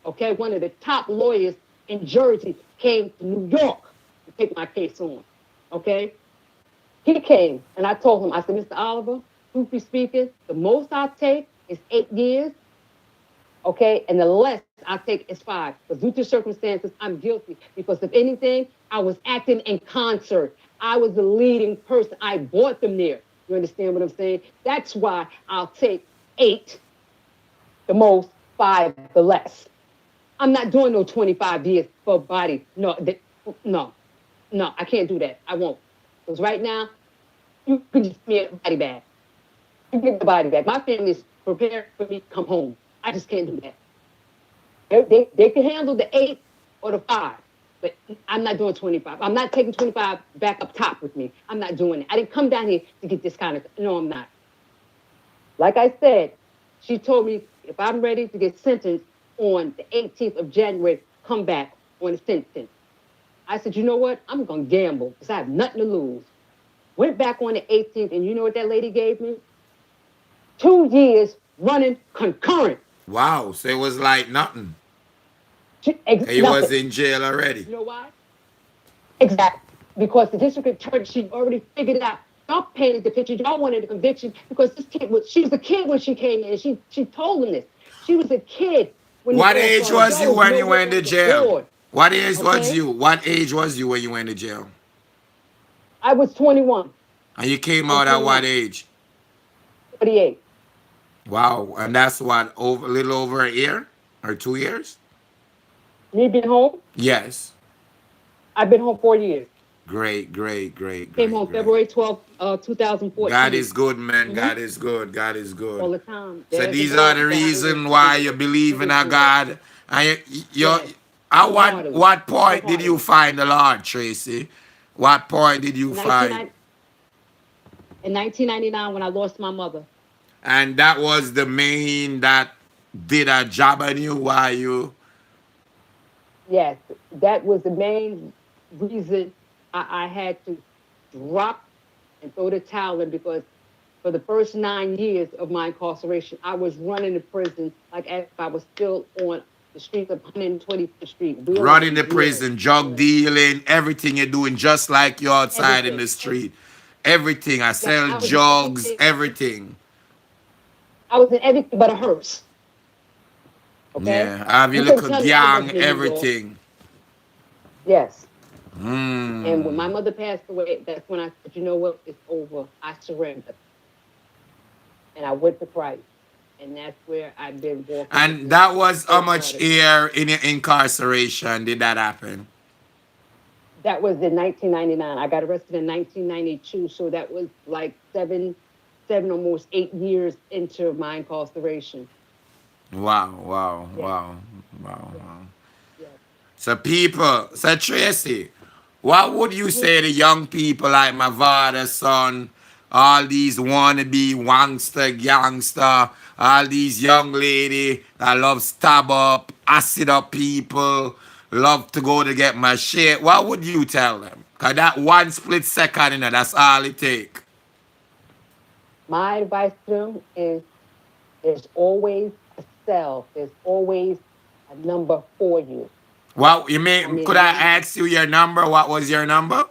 okay, one of the top lawyers in Jersey, came to New York to take my case on, okay? He came, and I told him, I said, Mr. Oliver, truthfully speaking, the most I'll take is 8 years, okay, and the less I'll take is 5. Because due to circumstances, I'm guilty. Because if anything, I was acting in concert. I was the leading person. I brought them there. You understand what I'm saying? That's why I'll take 8, the most, 5, the less. I'm not doing no 25 years for a body. No, I can't do that. I won't. Because right now, you can just give me a body bag. You get the body bag. My family is prepared for me to come home. I just can't do that. They can handle the 8 or the 5, but I'm not doing 25. I'm not taking 25 back up top with me. I'm not doing it. I didn't come down here to get this kind of, no, I'm not. Like I said, she told me if I'm ready to get sentenced on the 18th of January, come back on the sentence. I said, you know what? I'm going to gamble because I have nothing to lose. Went back on the 18th, and you know what that lady gave me? 2 years running concurrent. Wow, so it was like nothing. He nothing. was in jail already. You know why? Exactly. Because the district attorney, she already figured it out. Y'all painted the picture. Y'all wanted a conviction because this kid she was a kid when she came in. She told him this. She was a kid. What age was you when you went to jail? What age was you? What age was you when you went to jail? I was 21. And you came out at what age? 38. Wow, and that's what, a little over a year or 2 years? Me being home? Yes. I've been home 4 years. Great. Came home February 12th, 2014. God is good, man. Mm-hmm. God is good. God is good. All the time. So these are the reasons why you believe in a God. And at what point did you find the Lord, Tracy? What point did you find? In 1999, when I lost my mother. And that was the main that did a job on you while you... Yes, that was the main reason I had to drop and throw the towel in, because for the first 9 years of my incarceration, I was running the prison like if I was still on the streets of 125th Street. Running the prison, drug dealing, everything you're doing just like you're outside in the street. Everything. I sell drugs, everything. I was in everything but a hearse. Okay? Yeah, I have your little gang, everything. Yes. And when my mother passed away, that's when I said, you know what, it's over. I surrendered. And I went to Christ. And that's where I've been walking. And that was how much year in your incarceration did that happen? That was in 1999. I got arrested in 1992, so that was like almost 8 years into my incarceration. Wow, wow, Yes, wow, wow, yes, wow. yes. So people, so Tracy, what would you Mhm. say to young people like Mavado, son, all these wannabe wangster, gangster, all these young lady that love stab up, acid up people, love to go to get my shit? What would you tell them? Cause that one split second, that's all it take. My advice to them is there's always a cell, there's always a number for you. What you I mean? Could mean, I number ask you your number? What was your number?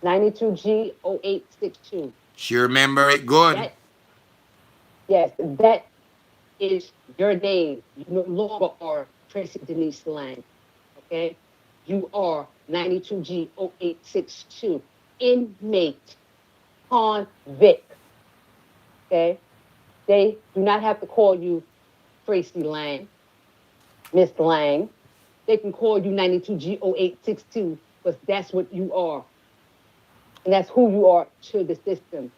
92G0862. She remember it good. That, yes, that is your name. You no longer are Tracy Denise Lang. Okay? You are 92G0862. Inmate convict. Okay? They do not have to call you Tracy Lang, Miss Lang. They can call you 92G0862 because that's what you are. And that's who you are to the system.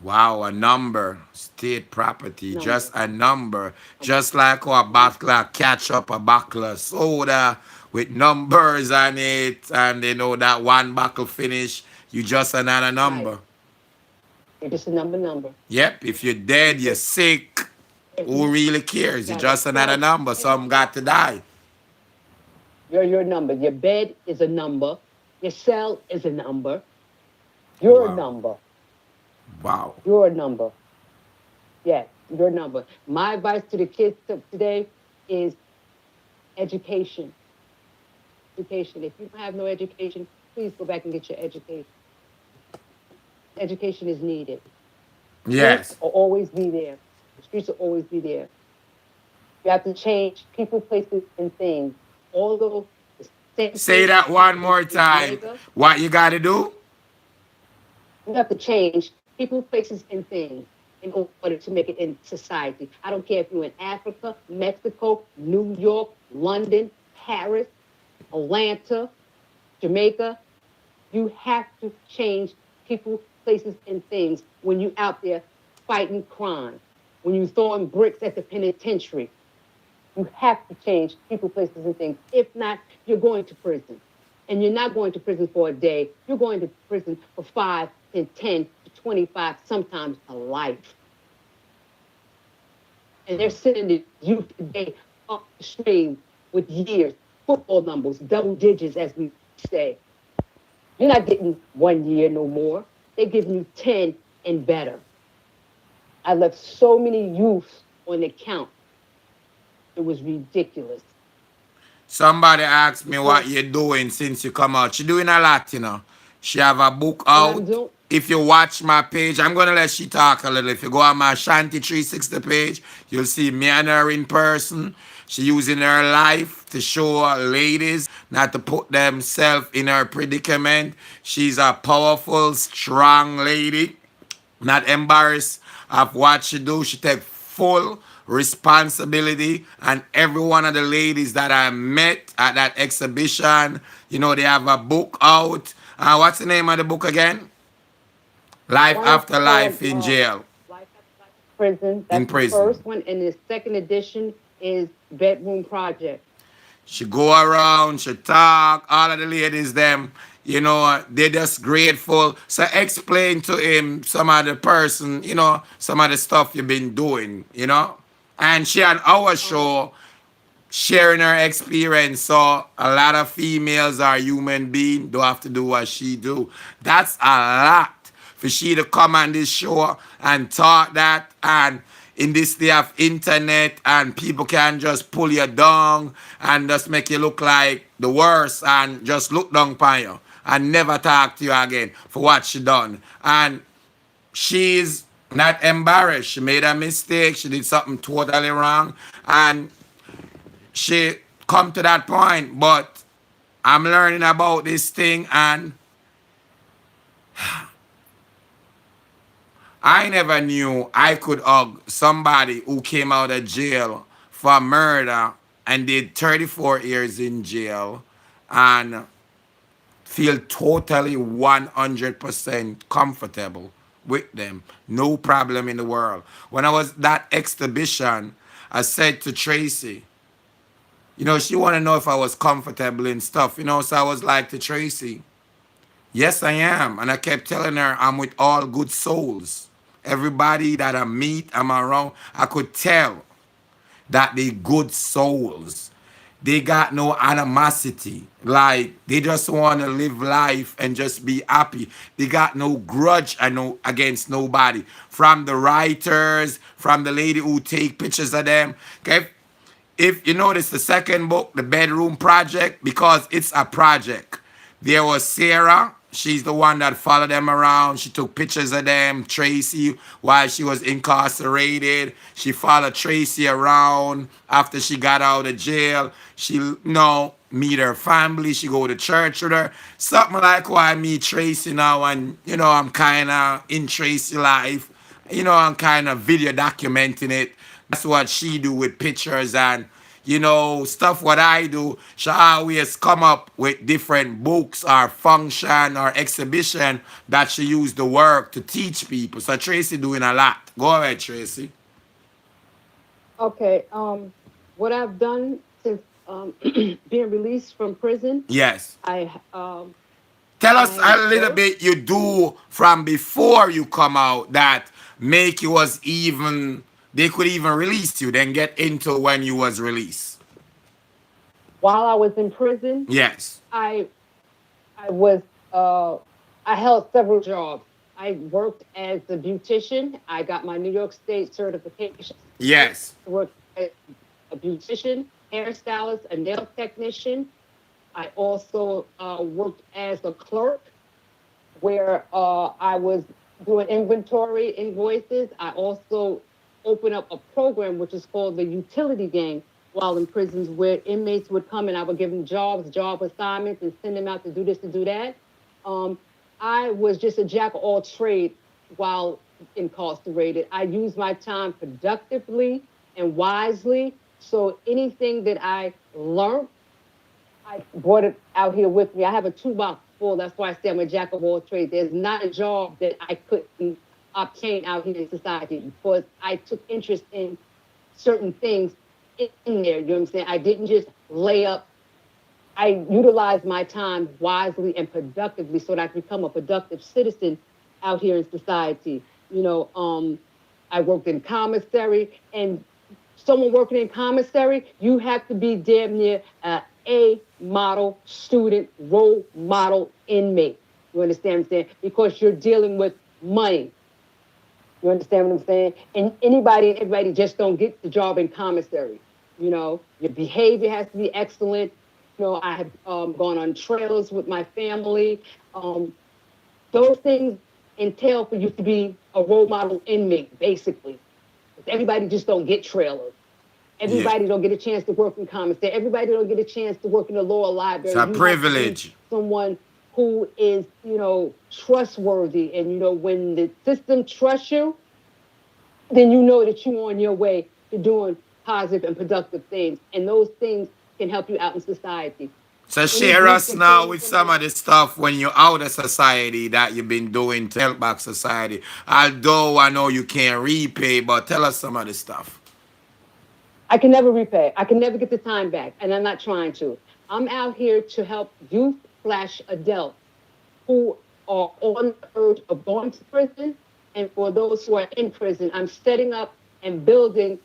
Wow, a number, state property, just Number. a number. Number. Just like a bottle of ketchup, a bottle of soda with numbers on it, and that one bottle finish, you just another Right. number. You're just a number. Yep, if you're dead, you're sick. Who Every, really you cares? You're got a just another cell. number. Some got to die. You're your number. Your bed is a number. Your cell is a number. Your Wow. number. Wow. Your number. Yes, your number. My advice to the kids today is education. Education. If you don't have no education, please go back and get your education. Education is needed. Streets Yes. will always be there. The streets will always be there. You have to change people, places, and things. Although the same Say thing that one happened more in time. Jamaica, What you got to do? you have to change people, places, and things in order to make it in society. I don't care if you're in Africa, Mexico, New York, London, Paris, Atlanta, Jamaica. You have to change people, places, and things when you're out there fighting crime, when you're throwing bricks at the penitentiary. You have to change people, places, and things. If not, you're going to prison. And you're not going to prison for a day. You're going to prison for 5 and 10 to 25, sometimes a life. And they're sending the youth today up the stream with years, football numbers, double digits, as we say. You're not getting 1 year no more. They're giving you 10 and better. I left so many youths on the count. It was ridiculous. Somebody asked me Because what you're doing since you come out. She doing a lot. She have a book what I'm out. doing, If you watch my page, I'm gonna let she talk a little. If you go on my Shanti 360 page, you'll see me and her in person. She using her life to show ladies not to put themselves in her predicament. She's a powerful, strong lady, not embarrassed of what she do. She take full responsibility. And every one of the ladies that I met at that exhibition, they have a book out. What's the name of the book again? Life one is After called Life in Jail. Life After Life in Prison. In That's the prison. first one. And the second edition is Bedroom Project. She go around, she talk, all of the ladies, them, they're just grateful. So explain to him some of the person, some of the stuff you've been doing. And she on our Um, show sharing her experience. So a lot of females are human beings, don't have to do what she do. That's a lot for she to come on this show and talk that. And in this day of internet, and people can just pull you down and just make you look like the worst and just look down upon you and never talk to you again for what she done. And she's not embarrassed. She made a mistake. She did something totally wrong. And she come to that point. But I'm learning about this thing, and I never knew I could hug somebody who came out of jail for murder and did 34 years in jail and feel totally 100% comfortable with them. No problem in the world. When I was that exhibition, I said to Tracy, she wanted to know if I was comfortable and stuff, so I was like to Tracy, yes, I am. And I kept telling her I'm with all good souls. Everybody that I meet, I'm around, I could tell that they good souls. They got no animosity. Like they just want to live life and just be happy. They got no grudge against nobody. From the writers, from the lady who take pictures of them. Okay. If you notice the second book, The Bedroom Project, because it's a project. There was Sarah. She's the one that followed them around. She took pictures of them. Tracy, while she was incarcerated. She followed Tracy around after she got out of jail. She, meet her family. She go to church with her. Something like why I meet Tracy now and, I'm kind of in Tracy life. I'm kind of video documenting it. That's what she do with pictures and stuff what I do. She always come up with different books or function or exhibition that she use the work to teach people. So Tracy doing a lot. Go ahead, Tracy. Okay. What I've done since being released from prison, Yes. I Tell us I a little work. bit you do from before you come out that make you was even they could even release you, then get into when you was released. While I was in prison, Yes. I I was I held several jobs. I worked as a beautician. I got my New York State certification. I Yes. worked as a beautician, hairstylist, a nail technician. I also worked as a clerk where I was doing inventory invoices. I also opened up a program which is called the utility gang while in prisons, where inmates would come and I would give them job assignments, and send them out to do this, to do that. Um, I was just a jack of all trades while incarcerated. I used my time productively and wisely. So anything that I learned, I brought it out here with me. I have a toolbox full. That's why I say I'm a jack of all trades. There's not a job that I couldn't obtain out here in society because I took interest in certain things in there. You know what I'm saying? I didn't just lay up. I utilized my time wisely and productively so that I could become a productive citizen out here in society. I worked in commissary, and someone working in commissary, you have to be damn near a model student, role model inmate. You understand what I'm saying? Because you're dealing with money. You understand what I'm saying? And anybody and everybody just don't get the job in commissary. Your behavior has to be excellent. I have gone on trailers with my family. Those things entail for you to be a role model inmate, basically. Everybody just don't get trailers. Yeah. Everybody don't get a chance to work in commissary. Everybody don't get a chance to work in the lower It's library. a You have to be privilege. someone who is, trustworthy. And, when the system trusts you, then you know that you're on your way to doing positive and productive things. And those things can help you out in society. So Any share group us of now things with in some of life. the stuff when you're out of society that you've been doing to help back society. Although I know you can't repay, but tell us some of the stuff. I can never repay. I can never get the time back. And I'm not trying to. I'm out here to help youth/adults who are on the urge of going to prison. And for those who are in prison, I'm setting up and building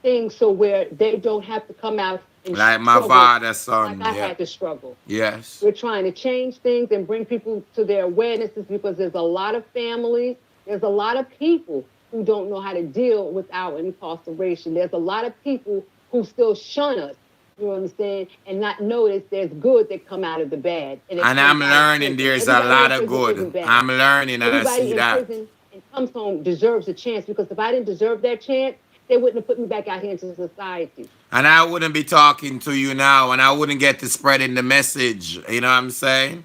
things so where they don't have to come out and Like struggle Mavado, like son. I Yeah. had to struggle. Yes. We're trying to change things and bring people to their awarenesses because there's a lot of families, there's a lot of people who don't know how to deal with our incarceration. There's a lot of people who still shun us, you know what I'm saying, and not notice there's good that come out of the bad and it And comes I'm out of learning prison. there's a Everybody lot in of prison isn't good. bad. I'm learning and I see Everybody in that. prison and comes home deserves a chance, because if I didn't deserve that chance, they wouldn't have put me back out here into society. And I wouldn't be talking to you now and I wouldn't get to spreading the message. You know what I'm saying?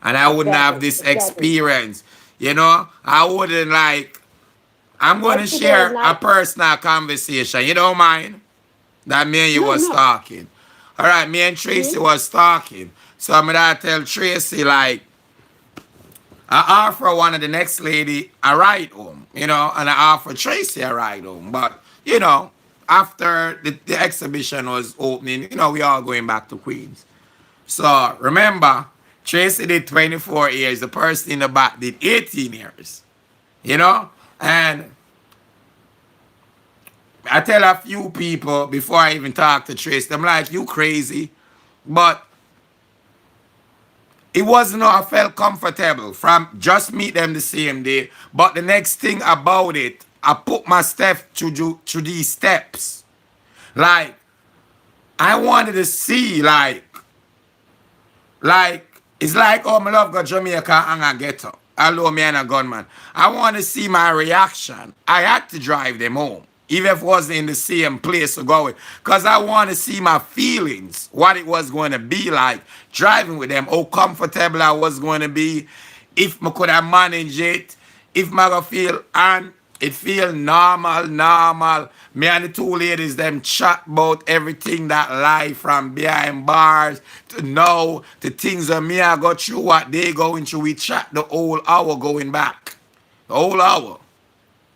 And I wouldn't have Exactly, this exactly. experience. I wouldn't I'm going to Most people have share a not. personal conversation. You don't mind? That me and you No, was no. talking. All right, me and Tracy was talking. So I'm gonna tell Tracy like I offer one of the next lady a ride home, you know, and I offer Tracy a ride home. But you know, after the exhibition was opening, you know, we all going back to Queens. So remember, Tracy did 24 years. The person in the back did 18 years. You know, and I tell a few people before I even talk to Tracy, I'm like, you crazy, but it wasn't I felt comfortable from just meet them the same day. But the next thing about it, I put my step to these steps. Like I wanted to see like it's like oh my love got Jamaica and I ghetto. Hello me and a gunman. I want to see my reaction. I had to drive them home. Even if it wasn't in the same place to go with. Because I want to see my feelings, what it was going to be like driving with them, how comfortable I was going to be, if I could have managed it, if I gonna feel, and it feel normal. Me and the two ladies, them chat about everything that life from behind bars to now, the things that me I go through, what they going through. We chat the whole hour going back. The whole hour.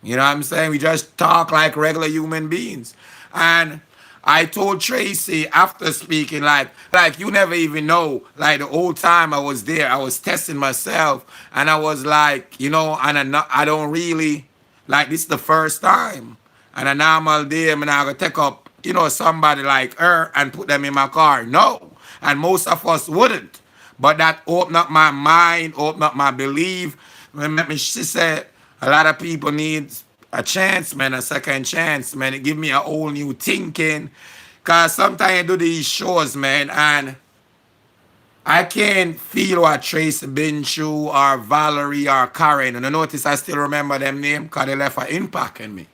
You know what I'm saying? We just talk like regular human beings. And I told Tracy after speaking, like you never even know. Like the whole time I was there, I was testing myself, and I was like, you know, and I don't really like this is the first time. And a normal day, I'm gonna take up, you know, somebody like her and put them in my car. No, and most of us wouldn't. But that opened up my mind, opened up my belief. She said a lot of people need a chance, man, a second chance, man. It give me a whole new thinking. Cause sometimes I do these shows, man, and I can't feel what Tracy been through or Valerie or Karen. And I notice I still remember them name because they left an impact in me.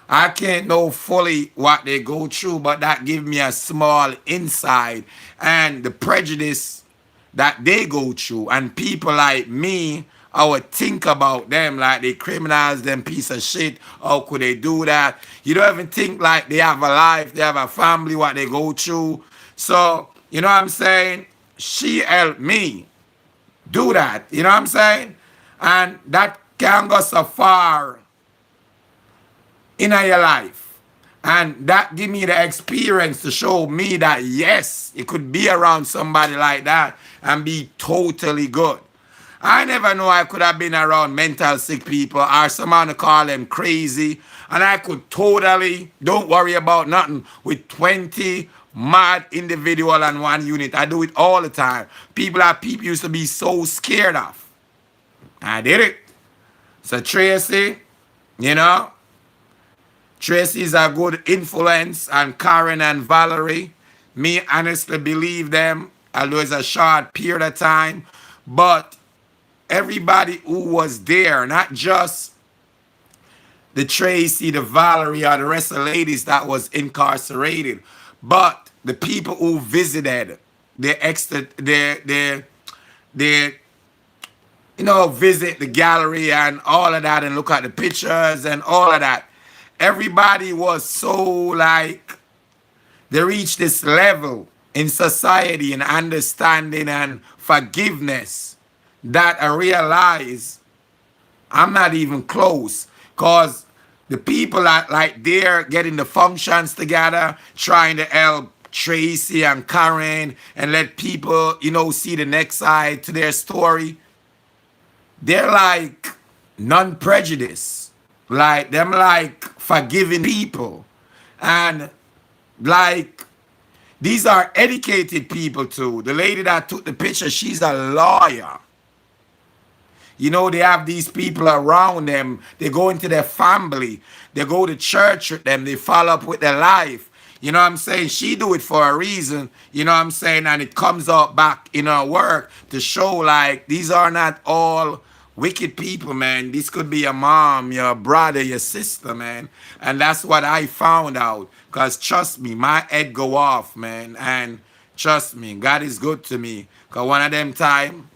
I can't know fully what they go through, but that give me a small insight and the prejudice that they go through. And people like me, I would think about them like they criminals, them piece of shit. How could they do that? You don't even think like they have a life, they have a family, what they go through. So, you know what I'm saying? She helped me do that. You know what I'm saying? And that can go so far in your life. And that give me the experience to show me that yes, it could be around somebody like that and be totally good. I never know I could have been around mental sick people or someone to call them crazy. And I could totally, don't worry about nothing, with 20 mad individual and one unit. I do it all the time. People that people used to be so scared of. I did it. So Tracy, you know, Tracy is a good influence on Karen and Valerie. Me honestly believe them, although it's a short period of time. But everybody who was there, not just the Tracy, the Valerie, or the rest of the ladies that was incarcerated, but the people who visited, the you know, visit the gallery and all of that and look at the pictures and all of that. Everybody was so like, they reached this level in society and understanding and forgiveness that I realize I'm not even close. Because the people that like they're getting the functions together, trying to help Tracy and Karen and let people, you know, see the next side to their story. They're like non-prejudice. Like them like forgiving people. And like these are educated people too. The lady that took the picture, she's a lawyer. You know, they have these people around them. They go into their family. They go to church with them. They follow up with their life. You know what I'm saying? She do it for a reason. You know what I'm saying? And it comes out back in her work to show like these are not all wicked people, man. This could be your mom, your brother, your sister, man. And that's what I found out. Because trust me, my head go off, man. And trust me, God is good to me. Because one of them time,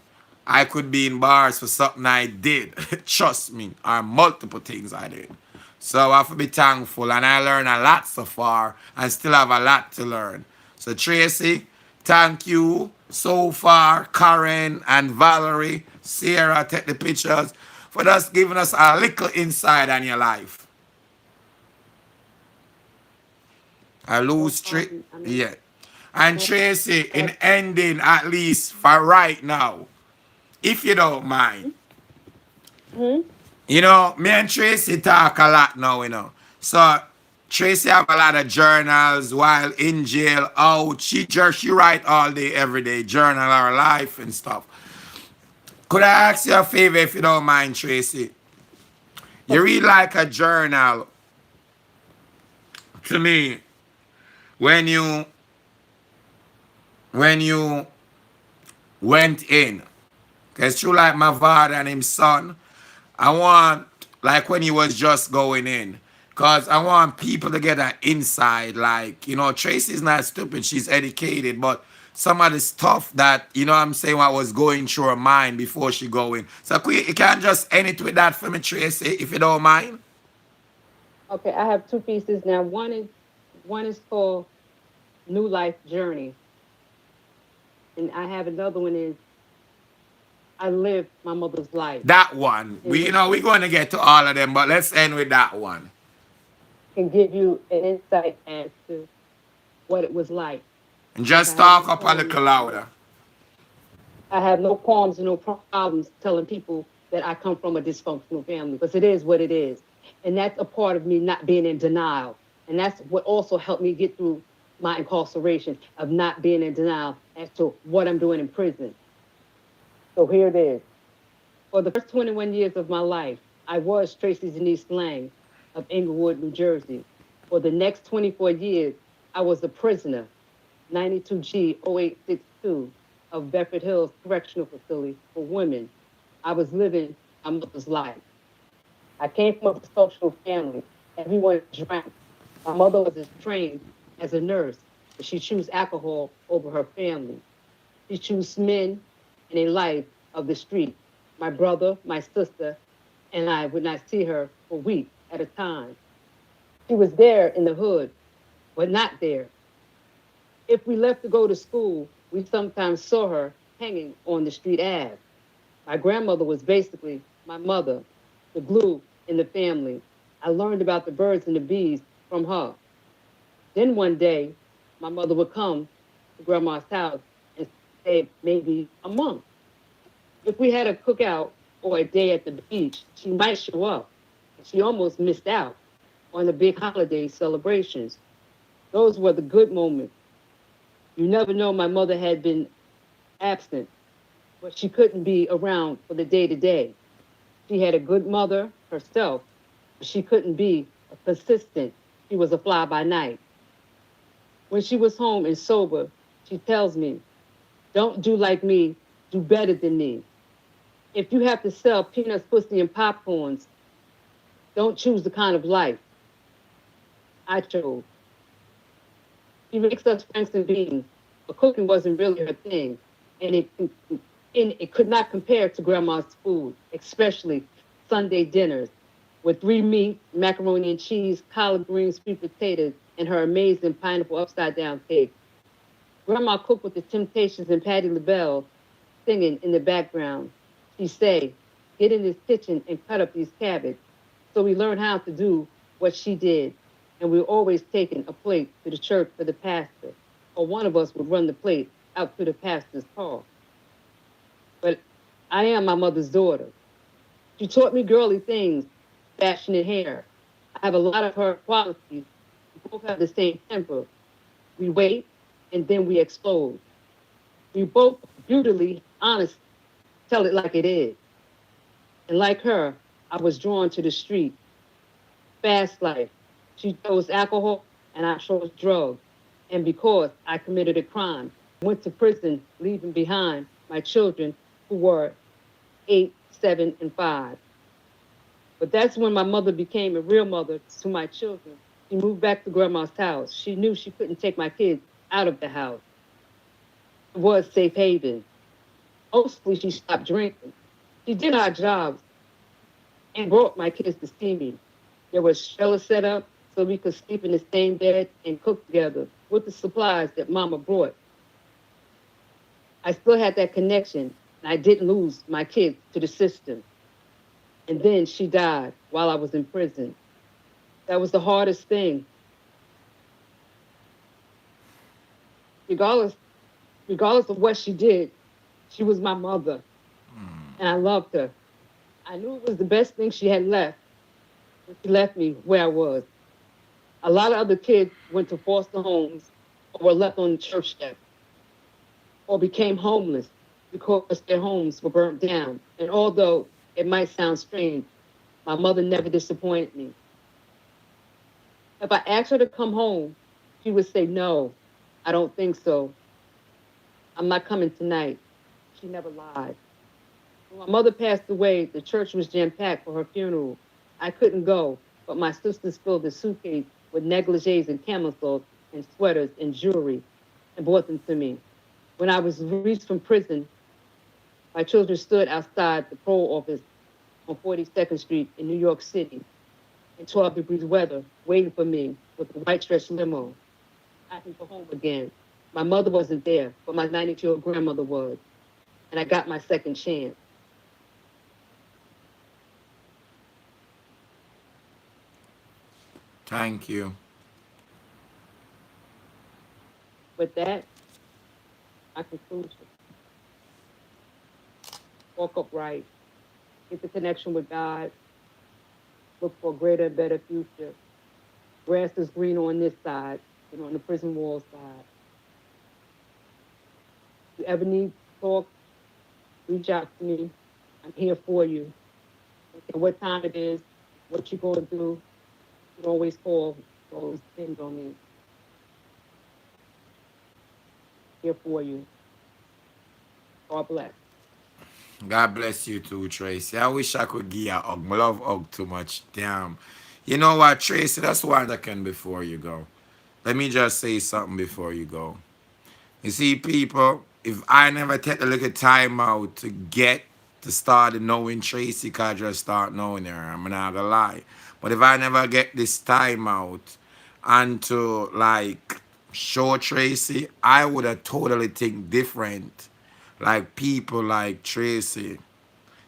I could be in bars for something I did. Trust me, or multiple things I did. So I have to be thankful. And I learned a lot so far and still have a lot to learn. So Tracy, thank you so far, Karen and Valerie, Sarah, take the pictures, for just giving us a little insight on your life. I No lose street. problem. I mean, Yeah. And Tracy, in ending, at least for right now, if you don't mind. hmm You know, me and Tracy talk a lot now, you know. So Tracy have a lot of journals while in jail, out. She write all day, every day, journal her life and stuff. Could I ask you a favor if you don't mind, Tracy? You read like a journal to me when you went in. Cause true like Mavado and his son, I want, like when he was just going in, because I want people to get an insight. Like, you know, Tracy's not stupid, she's educated, but some of the stuff that, you know what I'm saying, what was going through her mind before she go in. So you can't just end it with that for me, Tracy, if you don't mind. Okay, I have two pieces now. One is called New Life Journey, and I have another one is I lived my mother's life. That one. In which We're going to get to all of them, but let's end with that one. can give you an insight as to what it was like. And Because just I have no talk up a qualms, little louder. I have no qualms and no problems telling people that I come from a dysfunctional family, because it is what it is. And that's a part of me not being in denial. And that's what also helped me get through my incarceration, of not being in denial as to what I'm doing in prison. So here it is. For the first 21 years of my life, I was Tracy Denise Lang of Englewood, New Jersey. For the next 24 years, I was a prisoner, 92G 0862 of Bedford Hills Correctional Facility for women. I was living my mother's life. I came from a dysfunctional family. Everyone drank. My mother was trained as a nurse, but she chose alcohol over her family. She chose men and a life of the street. My brother, my sister, and I would not see her for weeks at a time. She was there in the hood, but not there. If we left to go to school, we sometimes saw her hanging on the street Ave. My grandmother was basically my mother, the glue in the family. I learned about the birds and the bees from her. Then one day, my mother would come to grandma's house and stay maybe a month. If we had a cookout or a day at the beach, she might show up. She almost missed out on the big holiday celebrations. Those were the good moments. You never know, my mother had been absent, but she couldn't be around for the day to day. She had a good mother herself, but she couldn't be consistent. She was a fly by night. When she was home and sober, she tells me, don't do like me, do better than me. If you have to sell peanuts, pussy, and popcorns, don't choose the kind of life I chose. She makes us franks and beans, but cooking wasn't really her thing. And it could not compare to grandma's food, especially Sunday dinners with 3 meats, macaroni and cheese, collard greens, sweet potatoes, and her amazing pineapple upside down cake. Grandma cooked with the Temptations and Patti LaBelle singing in the background. She say, get in this kitchen and cut up these cabbage. So we learned how to do what she did. And we were always taking a plate to the church for the pastor, or one of us would run the plate out to the pastor's car. But I am my mother's daughter. She taught me girly things, fashion and hair. I have a lot of her qualities. We both have the same temper. We wait and then we explode. We both brutally honest, tell it like it is. And like her, I was drawn to the street. Fast life. She chose alcohol and I chose drugs. And because I committed a crime, went to prison, leaving behind my children who were 8, 7, and 5. But that's when my mother became a real mother to my children. She moved back to grandma's house. She knew she couldn't take my kids out of the house. It was safe haven. Mostly she stopped drinking. She did our jobs and brought my kids to see me. There was shelter set up so we could sleep in the same bed and cook together. with the supplies that Mama brought. I still had that connection, and I didn't lose my kids to the system. And then she died while I was in prison. That was the hardest thing. Regardless, regardless of what she did, she was my mother, and I loved her. I knew it was the best thing she had left when she left me where I was. A lot of other kids went to foster homes or were left on the church steps or became homeless because their homes were burnt down. And although it might sound strange, my mother never disappointed me. If I asked her to come home, she would say, "No, I don't think so. I'm not coming tonight." She never lied. When my mother passed away, the church was jam-packed for her funeral. I couldn't go, but my sisters filled the suitcase with negligees and camisoles and sweaters and jewelry and brought them to me. When I was released from prison, my children stood outside the parole office on 42nd Street in New York City in 12 degrees weather, waiting for me with a white stretch limo, asking for home again. My mother wasn't there, but my 92-year-old grandmother was, and I got my second chance. Thank you. With that, my conclusion: walk upright, get the connection with God, look for a greater and better future. Grass is green on this side and on the prison wall side. If you ever need to talk, reach out to me. I'm here for you. And what time it is, what you're going to do, you can always call. Always depend on me. Here for you. God bless. God bless you too, Tracy. I wish I could give you a hug. I love hug too much. Damn. You know what, Tracy? That's one I can before you go. Let me just say something before you go. You see, people, if I never take a little time out to get to start knowing Tracy, cause I just start knowing her, I'm not gonna lie. But if I never get this time out and to like show Tracy, I would have totally think different. Like people like Tracy.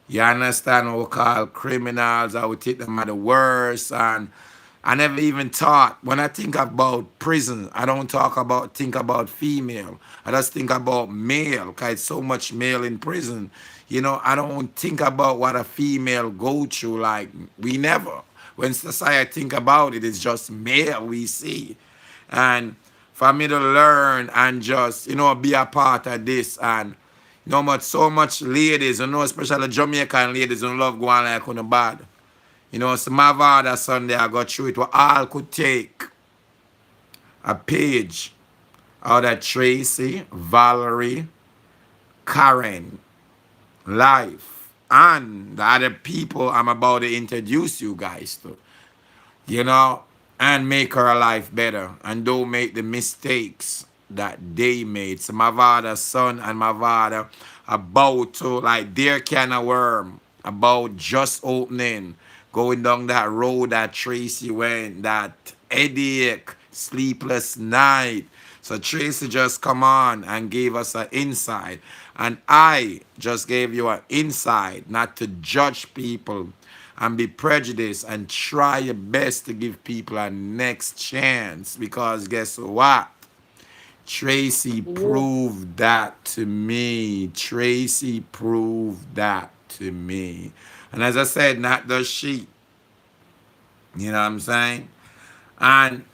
You understand what we call criminals? I would take them at the worst. And I never even thought, when I think about prison, I don't think about female. I just think about male, because it's so much male in prison. You know, I don't think about what a female go through. Like, we never. When society think about it, it's just male we see. And for me to learn and just, be a part of this and much so much ladies, especially Jamaican ladies who love going like on the bad. So Mavado Sunday I got through it. We all could take a page out of Tracy, Valerie, Karen, life, and the other people I'm about to introduce you guys to. you know, and make her life better and don't make the mistakes that they made. So Mavado son and Mavado about to like their can of worm about just opening, going down that road that Tracy went, that headache, sleepless night. So Tracy just come on and gave us an insight. And I just gave you an insight not to judge people and be prejudiced and try your best to give people a next chance, because guess what? Tracy proved that to me. Tracy proved that to me. And as I said, not does she. You know what I'm saying? And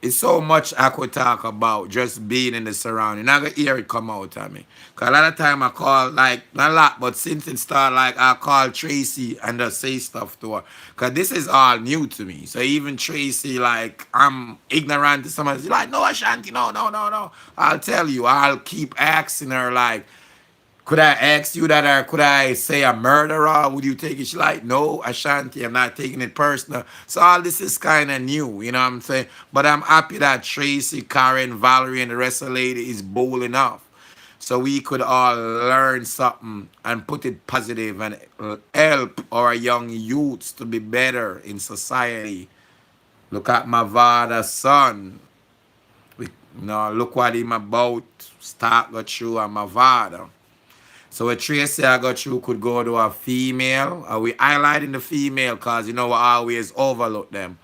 it's so much I could talk about just being in the surrounding. I could hear it come out of me. Cause a lot of time I call, like, not a lot, but since it started, like, I call Tracy and just say stuff to her. Cause this is all new to me. So even Tracy, like, I'm ignorant to someone. She's like, no, Ashanti, no, no, no, no. I'll tell you, I'll keep asking her, like, could I ask you that, or could I say a murderer? Would you take it? She's like, no, Ashanti, I'm not taking it personal. So all this is kind of new, you know what I'm saying? But I'm happy that Tracy, Karen, Valerie, and the rest of the lady is bold enough. So we could all learn something and put it positive and help our young youths to be better in society. Look at Mavada's son. Now look what him about start got through a Mavado. So a Tracy I got through could go to a female. We highlighting the female because you know we always overlook them.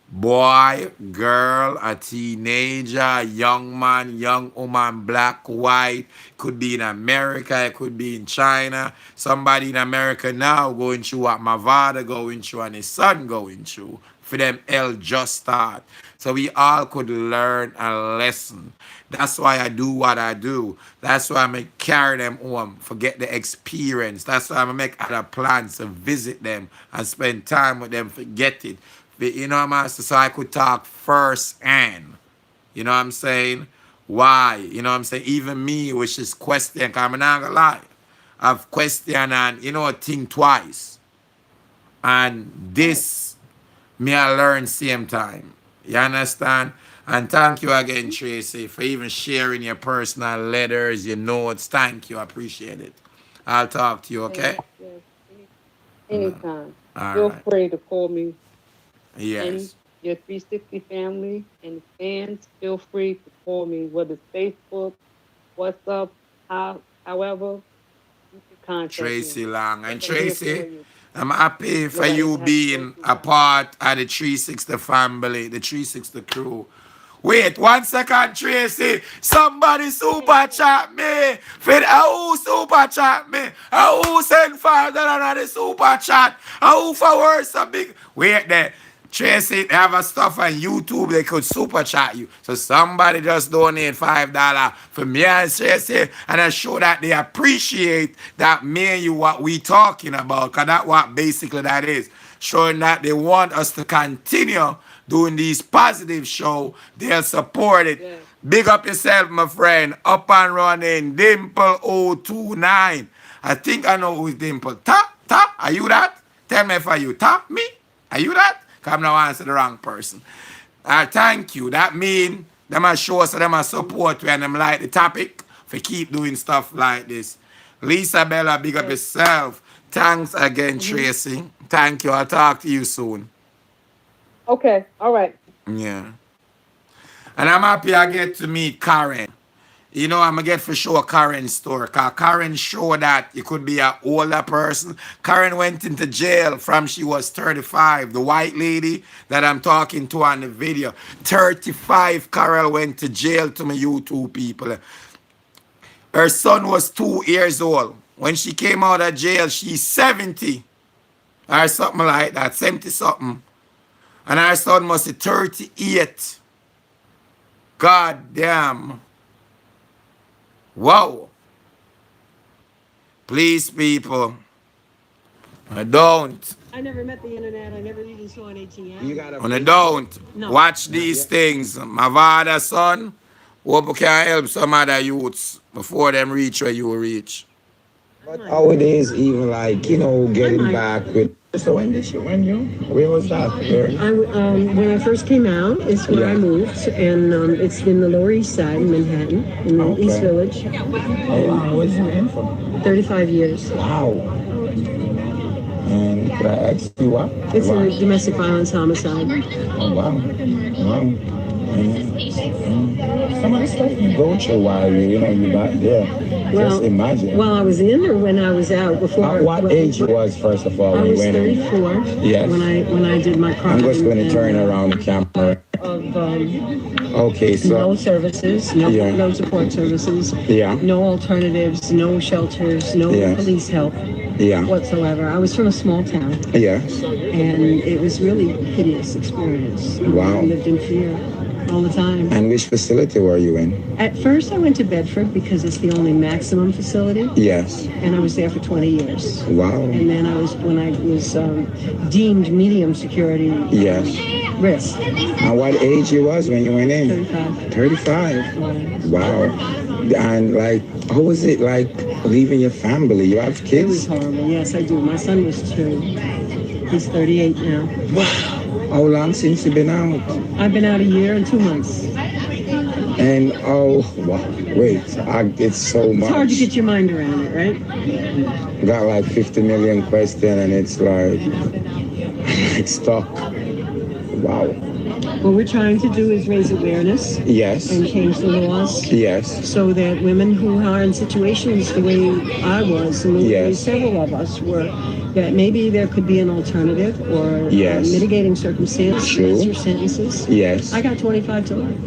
Boy, girl, a teenager, young man, young woman, black, white. Could be in America, it could be in China. Somebody in America now going through what Mavado going through and his son going through. For them, L just start. So we all could learn a lesson. That's why I do what I do. That's why I make carry them home, forget the experience. That's why I make other plans to visit them and spend time with them, forget it. You know what I'm saying? So I could talk first hand. You know what I'm saying? Why? You know what I'm saying? Even me, which is question, because I'm not gonna lie. I've questioned and, you know, think twice. And this, me I learn same time. You understand? And thank you again, Tracy, for even sharing your personal letters, your notes. Thank you. I appreciate it. I'll talk to you, okay? Yes. Anytime. All Feel right. free to call me. Yes. Your 360 family and fans, feel free to call me, whether it's Facebook, WhatsApp, however, you can contact Tracy me. Long. And I'm here for Tracy, you. I'm happy for Nobody you has to being go through a that. part of the 360 family, the 360 crew. Wait, 1 second, Tracy. Somebody super chat me. Who super chat me? Who send $5 on the super chat? Who for worse a big. Wait there. Tracy, they have a stuff on YouTube they could super chat you. So somebody just donate $5 for me and Tracy and I show that they appreciate that me and you what we talking about. Cause that's what basically that is. Showing that they want us to continue doing these positive show. They'll support it. Yeah. Big up yourself, my friend. Up and running. Dimple029. I think I know who is Dimple. Tap. Are you that? Tell me if are you. Tap me? Are you that? Because I'm now answering the wrong person. Thank you. That mean them a show us them a support when them like the topic for keep doing stuff like this. Lisa Bella, big up yourself. Thanks again, Tracy. Thank you. I'll talk to you soon. Okay. All right. Yeah. And I'm happy I get to meet Karen. You know, I'm going to get for sure Karen's story. Because Karen showed that you could be an older person. Karen went into jail from she was 35. The white lady that I'm talking to on the video. 35, Carol went to jail to my YouTube people. Her son was 2 years old. When she came out of jail, she's 70. Or something like that. 70 something. And her son must be 38. God damn. Wow. Please, people. I don't. I never met the internet. I never even saw an ATM. You got And I don't. No. Watch these things. Mavado, son. Hope we can help some other youths before them reach where you reach. But nowadays, even like, you know, getting back with. So when where was that? Where? When I first came out, it's where I moved, and it's in the Lower East Side in Manhattan, in the East Village. Oh, wow. What's your in for? 35 years. Wow. And could I ask you what? It's a domestic violence homicide. Oh, wow. Wow. Some of the stuff you go through while you back there. Just imagine. Well, I was in or when I was out before. At what age you was, first of all, I when you was went 34 in? Yes. when I did my crime. I'm just going to turn around the camera. Of Okay, so. no services, no support services, no alternatives, no shelters, no police help whatsoever. I was from a small town. Yes. And it was really a hideous experience. Wow. I lived in fear all the time. And which facility were you in? At first, I went to Bedford because it's the only maximum facility. Yes. And I was there for 20 years. Wow. And then when I was deemed medium security risk. And what age you was when you went in? 35. 35? Wow. And like, how was it like leaving your family? You have kids? It was horrible. Yes, I do. My son was 2. He's 38 now. Wow. How long since you been out? I've been out 1 year and 2 months. And wait, it's so much. It's hard to get your mind around it, right? Got like 50 million questions and it's like, it's stuck. Wow. What we're trying to do is raise awareness. Yes. And change the laws. Yes. So that women who are in situations the way I was, and the way Yes. several of us were, that maybe there could be an alternative or Yes. mitigating circumstances True. or sentences. Yes. I got 25 to life.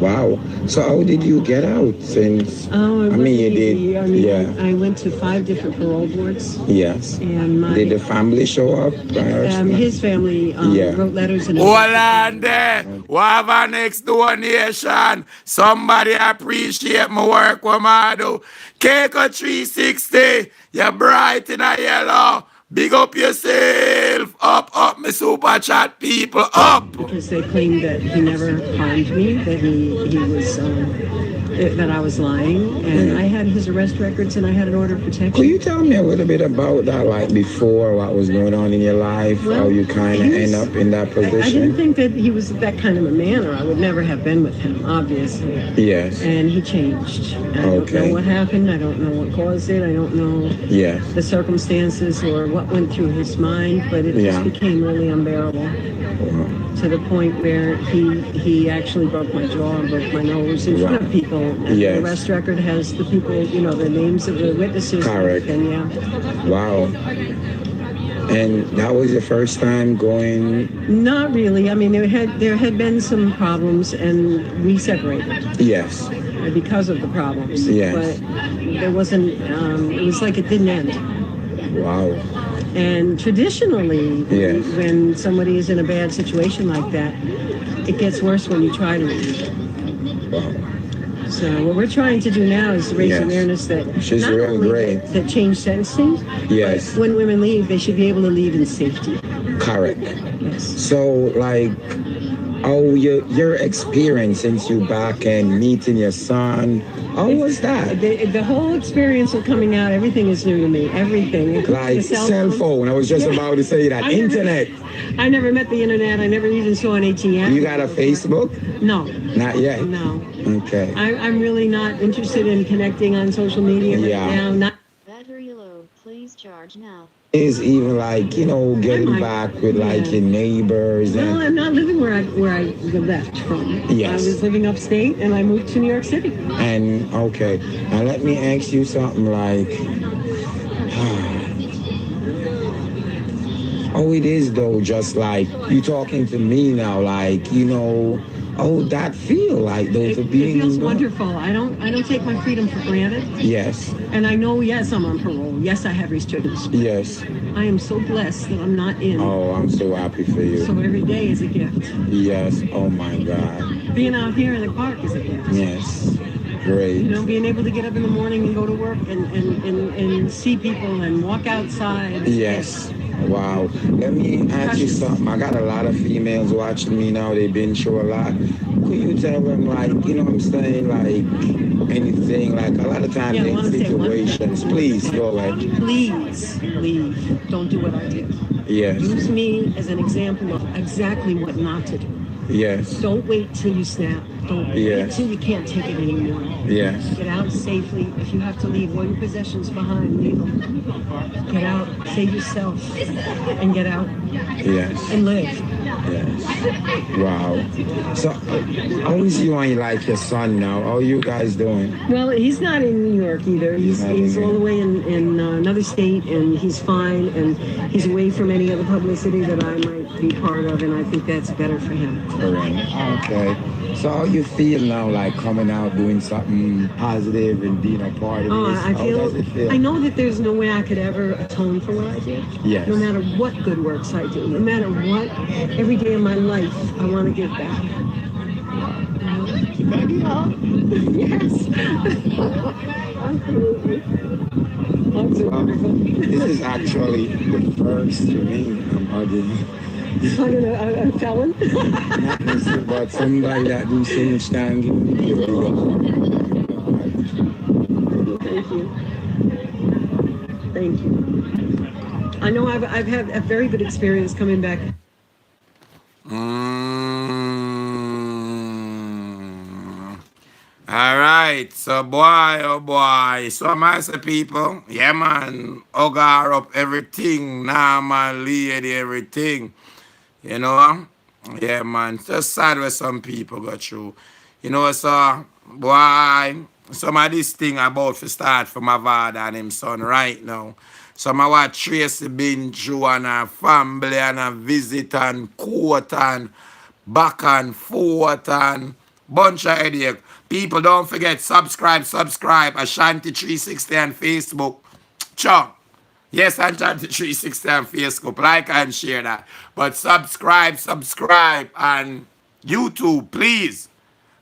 Wow. So how did you get out since? Oh, it I mean, you did. Yeah. I went to 5 different parole boards. Yes. And Did the family show up? his family wrote letters and. Hold on there. We have our next donation. Somebody appreciate my work, what I do. Keiko 360. You're bright in a yellow. Big up yourself. Up, me super chat people. Up. Because they claimed that he never harmed me, that he was that I was lying, and I had his arrest records and I had an order of protection. Could you tell me a little bit about that, like before, what was going on in your life, how you kind of end up in that position? I didn't think that he was that kind of a man, or I would never have been with him, obviously. Yes. And he changed. I don't know what happened. I don't know what caused it. I don't know the circumstances or what went through his mind, but it just became really unbearable. To the point where he actually broke my jaw and broke my nose in front of people. And the arrest record has the people, the names of the witnesses. Correct. And wow. And that was your first time going? Not really. I mean, there had been some problems, and we separated. Yes. Because of the problems. Yes. But there wasn't. It was like it didn't end. Wow. And traditionally, when somebody is in a bad situation like that, it gets worse when you try to leave. Wow. So what we're trying to do now is raise awareness that she's not really only great. That change sentencing, but when women leave, they should be able to leave in safety. Correct. Yes. So, like, your experience since you back and meeting your son, how was that? The whole experience of coming out, everything is new to me. Everything. Like cell phone. I was just about to say that. Internet. I never met the internet. I never even saw an ATM. You got a Facebook? No. Not yet? No. Okay. I'm really not interested in connecting on social media right now. Battery low. Please charge now. Is even like, getting back with like your neighbors. Well, I'm not living where I left from. Yes. I was living upstate and I moved to New York City. And okay, now let me ask you something like, oh, it is though, just like you talking to me now, like, that feel like those are being. It feels wonderful. I don't take my freedom for granted. Yes. And I know, yes, I'm on parole. Yes, I have restrictions. Yes. I am so blessed that I'm not in. Oh, I'm so happy for you. So every day is a gift. Yes. Oh my God. Being out here in the park is a gift. Yes. Great. Being able to get up in the morning and go to work and see people and walk outside. Yes. Wow. Let me ask you something. I got a lot of females watching me now. They've been through a lot. Could you tell them, like, what I'm saying, like, anything, like, a lot of times in situations. Please, go ahead. Please leave. Don't do what I did. Yes. Use me as an example of exactly what not to do. Yes. Don't wait till you snap. Don't wait till you can't take it anymore. Yes. Get out safely. If you have to leave all your possessions behind, leave them. Get out, save yourself, and get out. Yes. And live. Yes. Wow. So, how is you and like your son now? How are you guys doing? Well, he's not in New York either. He's all the way in another state, and he's fine, and he's away from any other publicity that I might be part of, and I think that's better for him. Correct. Okay. So how you feel now, like coming out, doing something positive and being a part of this? How does it feel? I know that there's no way I could ever atone for what I did. Yes. No matter what good works I do, no matter what, every day of my life, I want to give back. Yes. Absolutely. This is actually the first to me. I'm hugging. A felon? Not necessarily, but somebody that do so much time. Thank you. Thank you. I know I've had a very good experience coming back. All right, so boy, oh boy, so master people, yeah man, hug her up everything, nah man, lady, everything, Yeah, man. Just sad where some people go through. You know, so, boy, some of this thing about to start for Mavado and him son right now. Some of what Tracy been through and her family and her visit and court and back and forth and bunch of headache. People don't forget, subscribe. Ashanti360 on Facebook. Ciao. Yes, Ashanti360 on Facebook. Like and share that. But subscribe, and YouTube, please.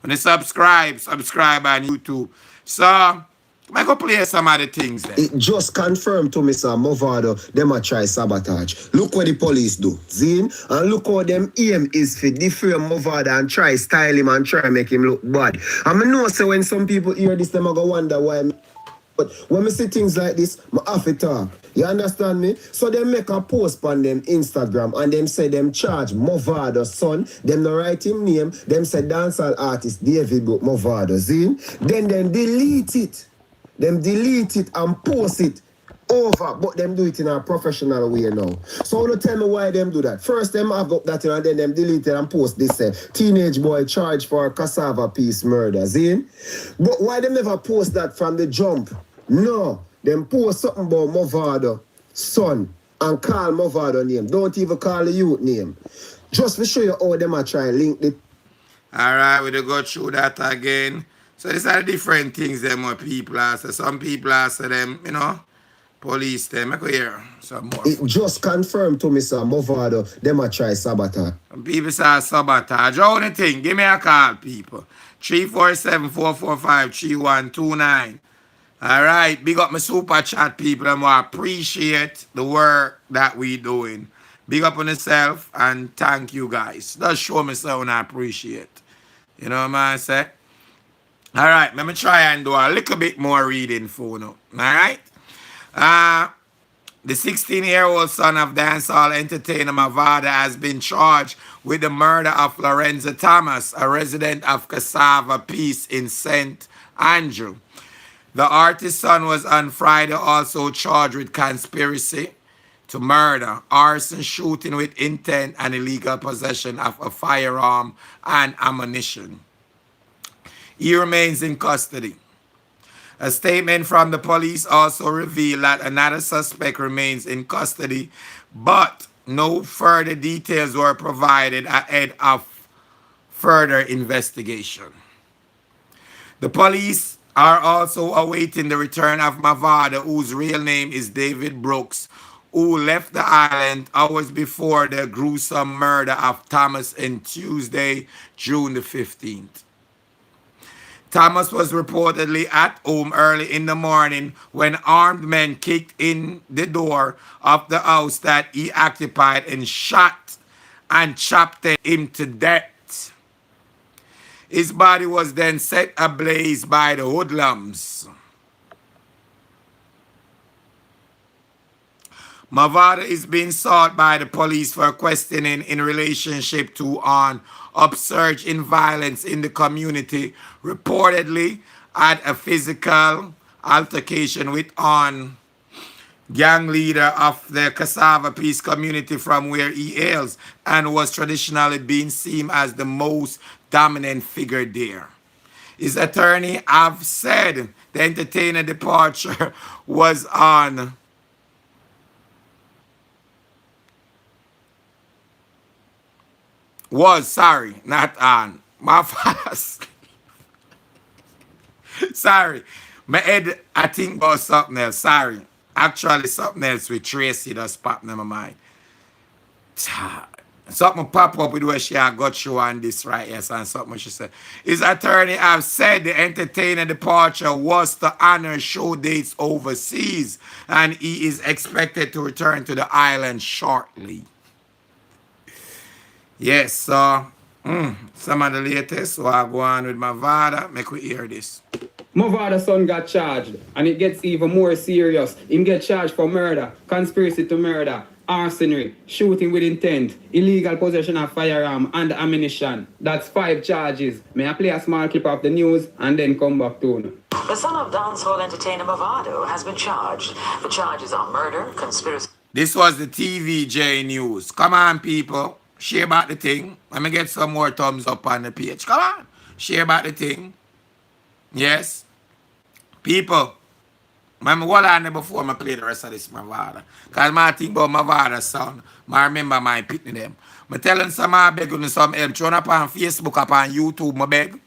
When you subscribe on YouTube. So, I go play some of the things there. It just confirmed to me, sir, Mavado, them a try sabotage. Look what the police do, Zin, and look how them aim is for defame Mavado and try style him and try make him look bad. And I know, so when some people hear this, them a go wonder why. But when we see things like this, I have to talk. You understand me? So they make a post on them Instagram and them say them charge Mavado son. Them no write him name. Them say dancehall artist David Mavado. Zin. Then delete it. Them delete it and post it over, but them do it in a professional way now. So don't tell me why them do that. First them have up that and then them delete it and post this teenage boy charged for cassava piece murder, see? But why them never post that from the jump? No, them post something about Mavado son and call Mavado name. Don't even call the youth name. Just to show you how them are trying to link the... Alright, we'll go through that again. So these are different things them what people ask. Some people ask them, you know, police them. I could hear some more. It just confirmed to me, sir, Mavado, them a try sabotage. Some people say sabotage. How the thing? Give me a call, people. 347-445-3129. Alright, big up my super chat people and I appreciate the work that we doing. Big up on yourself and thank you guys. Just show me so I appreciate. You know what I say? Alright, let me try and do a little bit more reading for now. Alright? The 16-year-old son of dancehall entertainer Mavado has been charged with the murder of Lorenzo Thomas, a resident of Cassava Peace in St. Andrew. The artist's son was on Friday also charged with conspiracy to murder, arson, shooting with intent, and illegal possession of a firearm and ammunition. He remains in custody. A statement from the police also revealed that another suspect remains in custody, but no further details were provided ahead of further investigation. The police are also awaiting the return of Mavado, whose real name is David Brooks, who left the island hours before the gruesome murder of Thomas on Tuesday, June the 15th. Thomas was reportedly at home early in the morning when armed men kicked in the door of the house that he occupied and shot and chopped him to death. His body was then set ablaze by the hoodlums. Mavado is being sought by the police for questioning in relationship to an upsurge in violence in the community, reportedly at a physical altercation with an gang leader of the Cassava Peace community from where he hails and was traditionally being seen as the most dominant figure there. His attorney have said the entertainer departure was on not on. My fast. Sorry. My head, I think about something else. Sorry. Actually, something else with Tracy that's popping in my mind. Something pop up with where she had got through on this right, yes, and something she said. His attorney have said the entertainer departure was to honor show dates overseas, and he is expected to return to the island shortly. Yes, so some of the latest, so I go on with Mavado, make we hear this. Mavado's son got charged, and it gets even more serious. Him get charged for murder, conspiracy to murder, arson, shooting with intent, illegal possession of firearm and ammunition. That's 5 charges. May I play a small clip of the news and then come back to you? The son of dancehall entertainer Mavado has been charged. The charges are murder, conspiracy. This was the TVJ news. Come on, people. Share about the thing. Let me get some more thumbs up on the page. Come on. Share about the thing. Yes. People. I'm hold on there before I play the rest of this Mavado. Because I think about Mavado sound. I remember my picking them. I telling some I beg you some help. Turn up on Facebook, up on YouTube, I beg.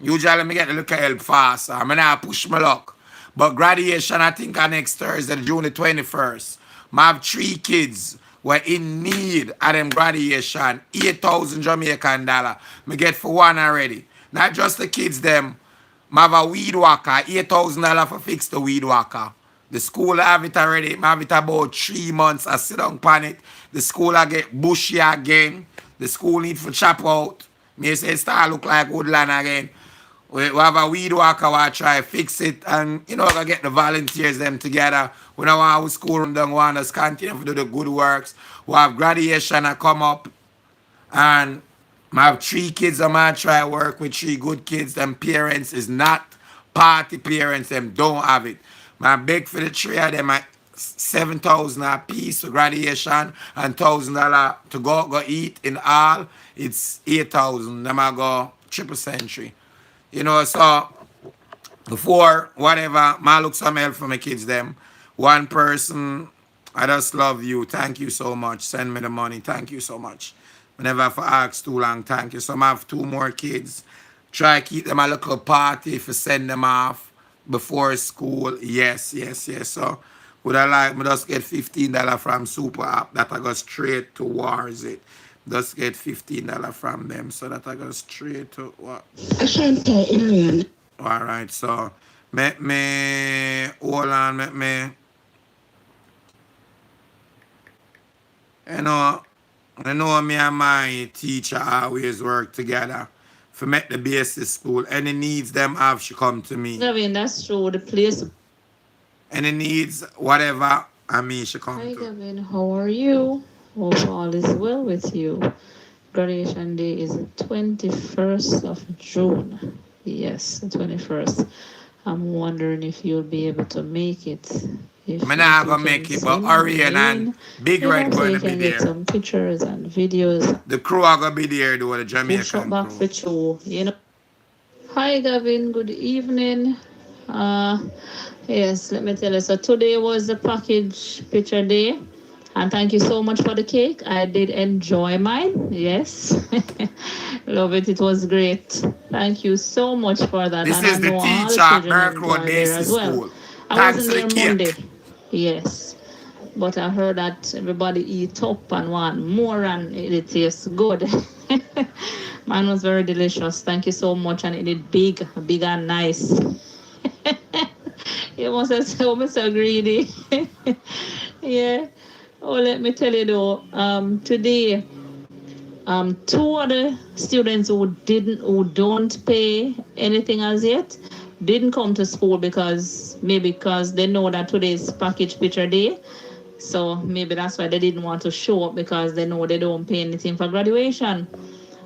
Usually I get a little help faster. I'm not push my luck. But graduation, I think on next Thursday, June the 21st. I have 3 kids were in need of them graduation. 8,000 Jamaican dollar. I get for one already. Not just the kids them. I have a weed whacker. $8,000 for fix the weed whacker. The school have it already. I have it about 3 months. I sit down on it. The school I get bushy again. The school need for chop out. Me say start look like woodland again. We have a weed walker who try fix it and you know we get the volunteers them together. We don't want our school run down, we want us continue to do the good works. We have graduation come up and I have 3 kids I might try work with 3 good kids. Them parents is not party parents, them don't have it. I beg for the 3 of them at 7,000 a piece for graduation and $1,000 to go eat in all. It's 8,000. Them I go triple century. You know, so before whatever, I look some help for my kids them. One person, I just love you. Thank you so much. Send me the money. Thank you so much. Whenever I ask too long, thank you. So I have 2 more kids. Try keep them a little party if you send them off before school. Yes, yes, yes. So would I like me just get $15 from Super App that I go straight towards it. Just get $15 from them so that I go straight to what? Ashante Irian. Alright, so let me hold on, let me I know me and my teacher always work together for make the basic school. Any needs them have, she come to me. I mean, that's true. The place. Any needs, whatever, I mean, she come Hi, to. Gavin. How are you? Hope all is well with you. Graduation day is the 21st of June. Yes, the 21st. I'm wondering if you'll be able to make it. If I'm not you gonna can make it, send but me Orion and in, Big Red so going you to be can get there. some pictures and videos. The crew are gonna be there, though, the Push up Jamaican back crew. for you, you know. Hi, Gavin. Good evening. Uh, yes, let me tell you. So today was the package picture day. And thank you so much for the cake. I did enjoy mine. Yes. Love it. It was great. Thank you so much for that. This And I is the know all the teacher at children Burke Road enjoyed there Basic as well. School. I Thanks wasn't for the there cake. Monday. Yes. But I heard that everybody eat up and want more and it tastes good. Mine was very delicious. Thank you so much. And it did big and nice. You must have said, I'm so greedy. Yeah. Oh, let me tell you though, today, 2 other students who don't pay anything as yet didn't come to school because they know that today is package picture day. So maybe that's why they didn't want to show up because they know they don't pay anything for graduation.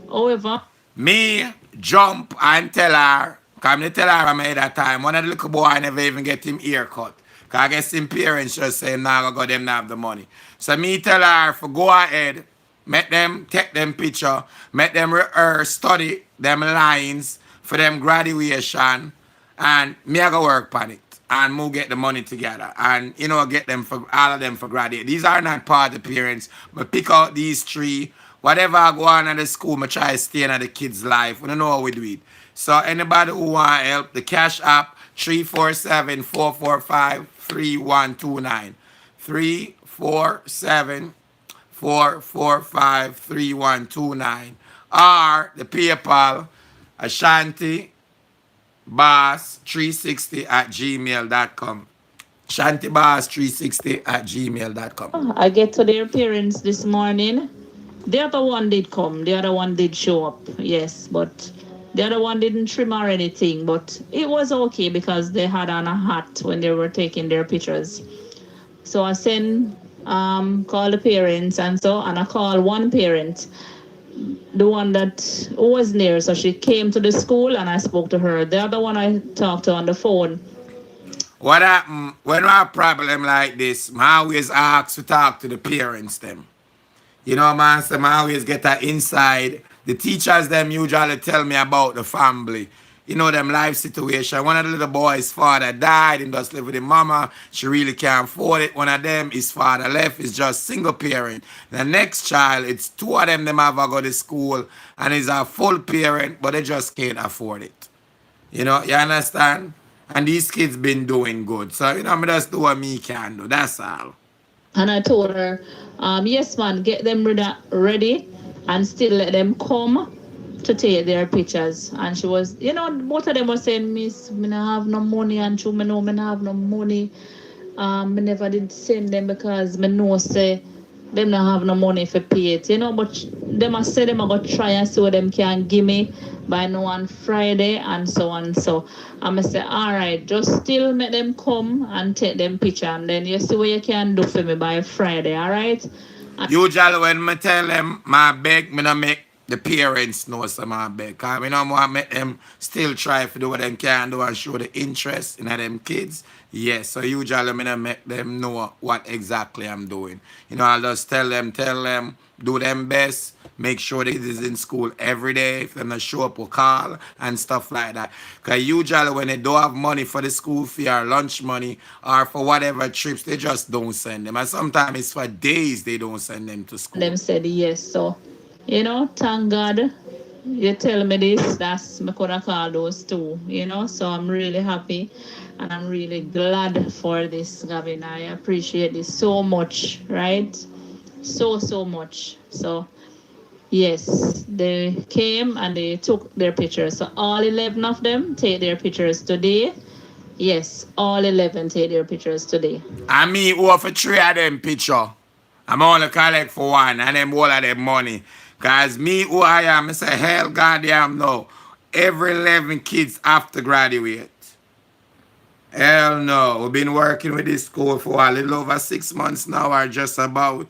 However, Me jump and tell her, because I tell her I'm at that time, one of the little boy I never even get him earcut. Because I guess him parents just say, nah, go them not have the money. So me tell her for go ahead, make them take them picture, make them study them lines for them graduation, and me I go work on it. And move get the money together. And you know, get them for all of them for graduate. These are not part of the parents, but pick out these 3. Whatever I go on at the school, I try to stay in the kids' life. We don't know how we do it. So anybody who want help, the Cash App 347-445-3129. 347-445-3129. Or the PayPal Ashanti Boss360@gmail.com. Shantiboss360@gmail.com. I get to their parents this morning. The other one did come. The other one did show up. Yes, but the other one didn't trim or anything. But it was okay because they had on a hat when they were taking their pictures. So I call the parents and I call one parent, the one that was near. So she came to the school and I spoke to her. The other one I talked to on the phone. What happened when we have a problem like this? I always ask to talk to the parents them. You know, man, so I always get that inside. The teachers, them usually tell me about the family. You know, them life situation. One of the little boys' father died and just live with his mama. She really can't afford it. One of them, his father left, is just single parent. The next child, it's two of them have to go to school and is a full parent, but they just can't afford it. You know, you understand? And these kids been doing good. So, you know, I just do what me can do. That's all. And I told her, yes, man, get them ready and still let them come to take their pictures. And she was, you know, both of them were saying, Miss, me not have no money. And true, me know me not have no money. Me never did send them because me know say them not have no money for pay it, you know. But them I say them I go try and see what them can give me by now on Friday and so on. So I'm say, all right, just still make them come and take them picture, and then you see what you can do for me by Friday, all right? Usually when I tell them my beg, me not make the parents know some my beg. Because I don't want to make them still try to do what they can do and show the interest in them kids. Yes, so usually me not make them know what exactly I'm doing. You know, I'll just tell them, do them best. Make sure the kids is in school every day. If they not show up, we'll call and stuff like that. Because usually when they don't have money for the school fee or lunch money or for whatever trips, they just don't send them. And sometimes it's for days they don't send them to school. Them said yes. So, you know, thank God you tell me this. That's me could have called those two, you know. So I'm really happy and I'm really glad for this, Gavin. I appreciate this so much, right? So much. So yes, they came and they took their pictures. So all 11 of them take their pictures today. Yes, all 11 take their pictures today. And me offer 3 of them picture. I'm only collect for 1 and them all of them money. Because me who I am, I say, hell goddamn no. Every 11 kids have to graduate. Hell no. We've been working with this school for a little over 6 months now or just about.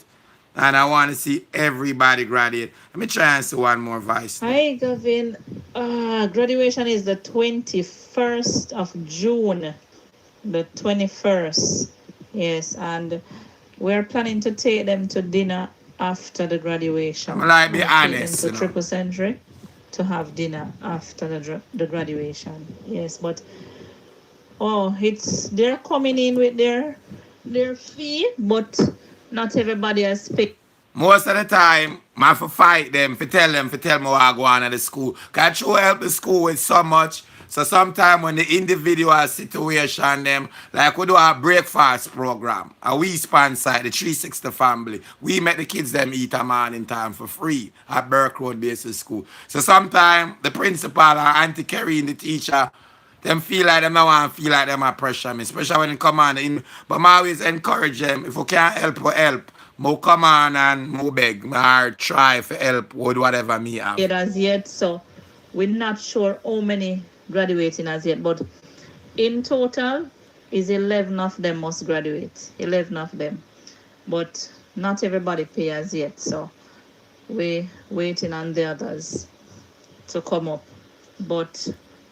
And I want to see everybody graduate. Let me try and see one more voice. Hi, Gavin. Graduation is the 21st of June. The 21st. Yes, and we're planning to take them to dinner after the graduation. I'm like, be honest. Take them to Triple Century to have dinner after the graduation. Yes, but they're coming in with their fee, but not everybody has paid. Most of the time, I have to fight them, tell me what I go on at the school. Because you help the school with so much. So sometimes when the individual situation, them, like we do a breakfast program, and we sponsor the 360 family. We make the kids them eat a morning time for free at Burke Road Basic School. So sometimes the principal or Auntie Kerry, the teacher, them feel like them don't want to feel like them are pressure me, especially when they come on. But I always encourage them, if we can't help, we help. Mo come on and mo beg, or try for help with whatever me have. It as yet, so we're not sure how many graduating as yet, but in total is 11 of them must graduate. 11 of them. But not everybody pay as yet, so we're waiting on the others to come up. But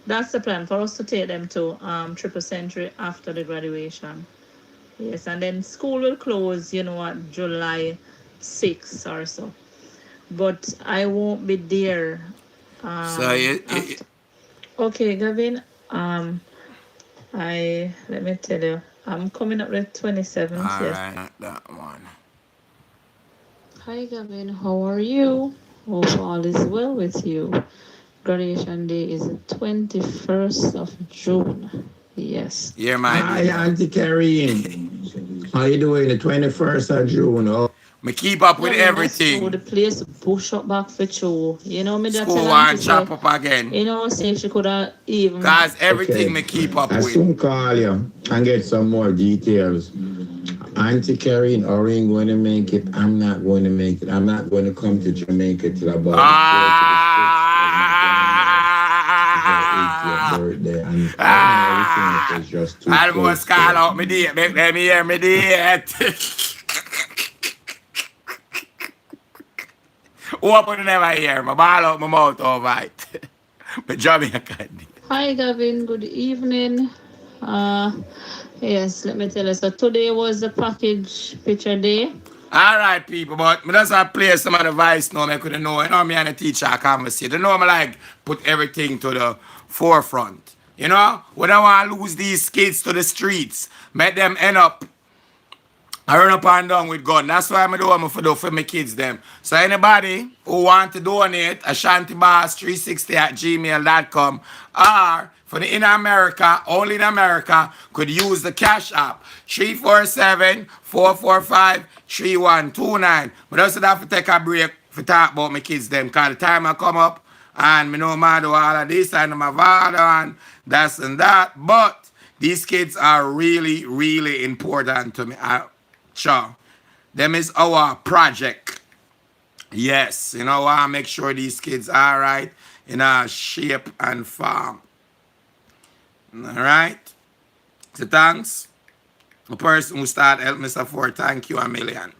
that's the plan for us to take them to Triple Century after the graduation. Yes, and then school will close, you know, at July 6th or so. But I won't be there. Okay, Gavin. Let me tell you, I'm coming up with 27th. All yes. right, that one. Hi, Gavin. How are you? Hope all is well with you. Graduation day is the 21st of June. Yes. Yeah, my Hi, Auntie Carrie. How you doing? The 21st of June. Oh. Me keep up with everything. So the place push up back for you. You know me that School and chop up again. You know, say she could have even. Cause everything me keep up I with. soon call you and get some more details. Auntie Carrie, are you going to make it? I'm not going to make it. I'm not going to come to Jamaica till about birthday. And everything was just too I almost call out me date. Make them hear me date. Open never hear. My ball out my mouth over it. But Jamaican. Hi, Gavin. Good evening. Yes, let me tell you. So today was the package picture day. All right, people, but me just have play some of the voice now. I couldn't know. You know, me and the teacher conversate. You know, me like put everything to the forefront. You know, we don't want to lose these kids to the streets. Make them end up I run up and down with gun. That's why I'm doing for my kids them. So anybody who want to donate, ashantiboss360@gmail.com, or for the in America, only in America, could use the Cash App 347-445-3129. But also have to take a break for talk about my kids them. Cause the time I come up and me know Mavado all of this and Mavado and that's and that. But these kids are really, really important to me. Sure. Them is our project. Yes. You know, I make sure these kids are right in a shape and form. All right. So thanks. The person who started help me support. Thank you a million.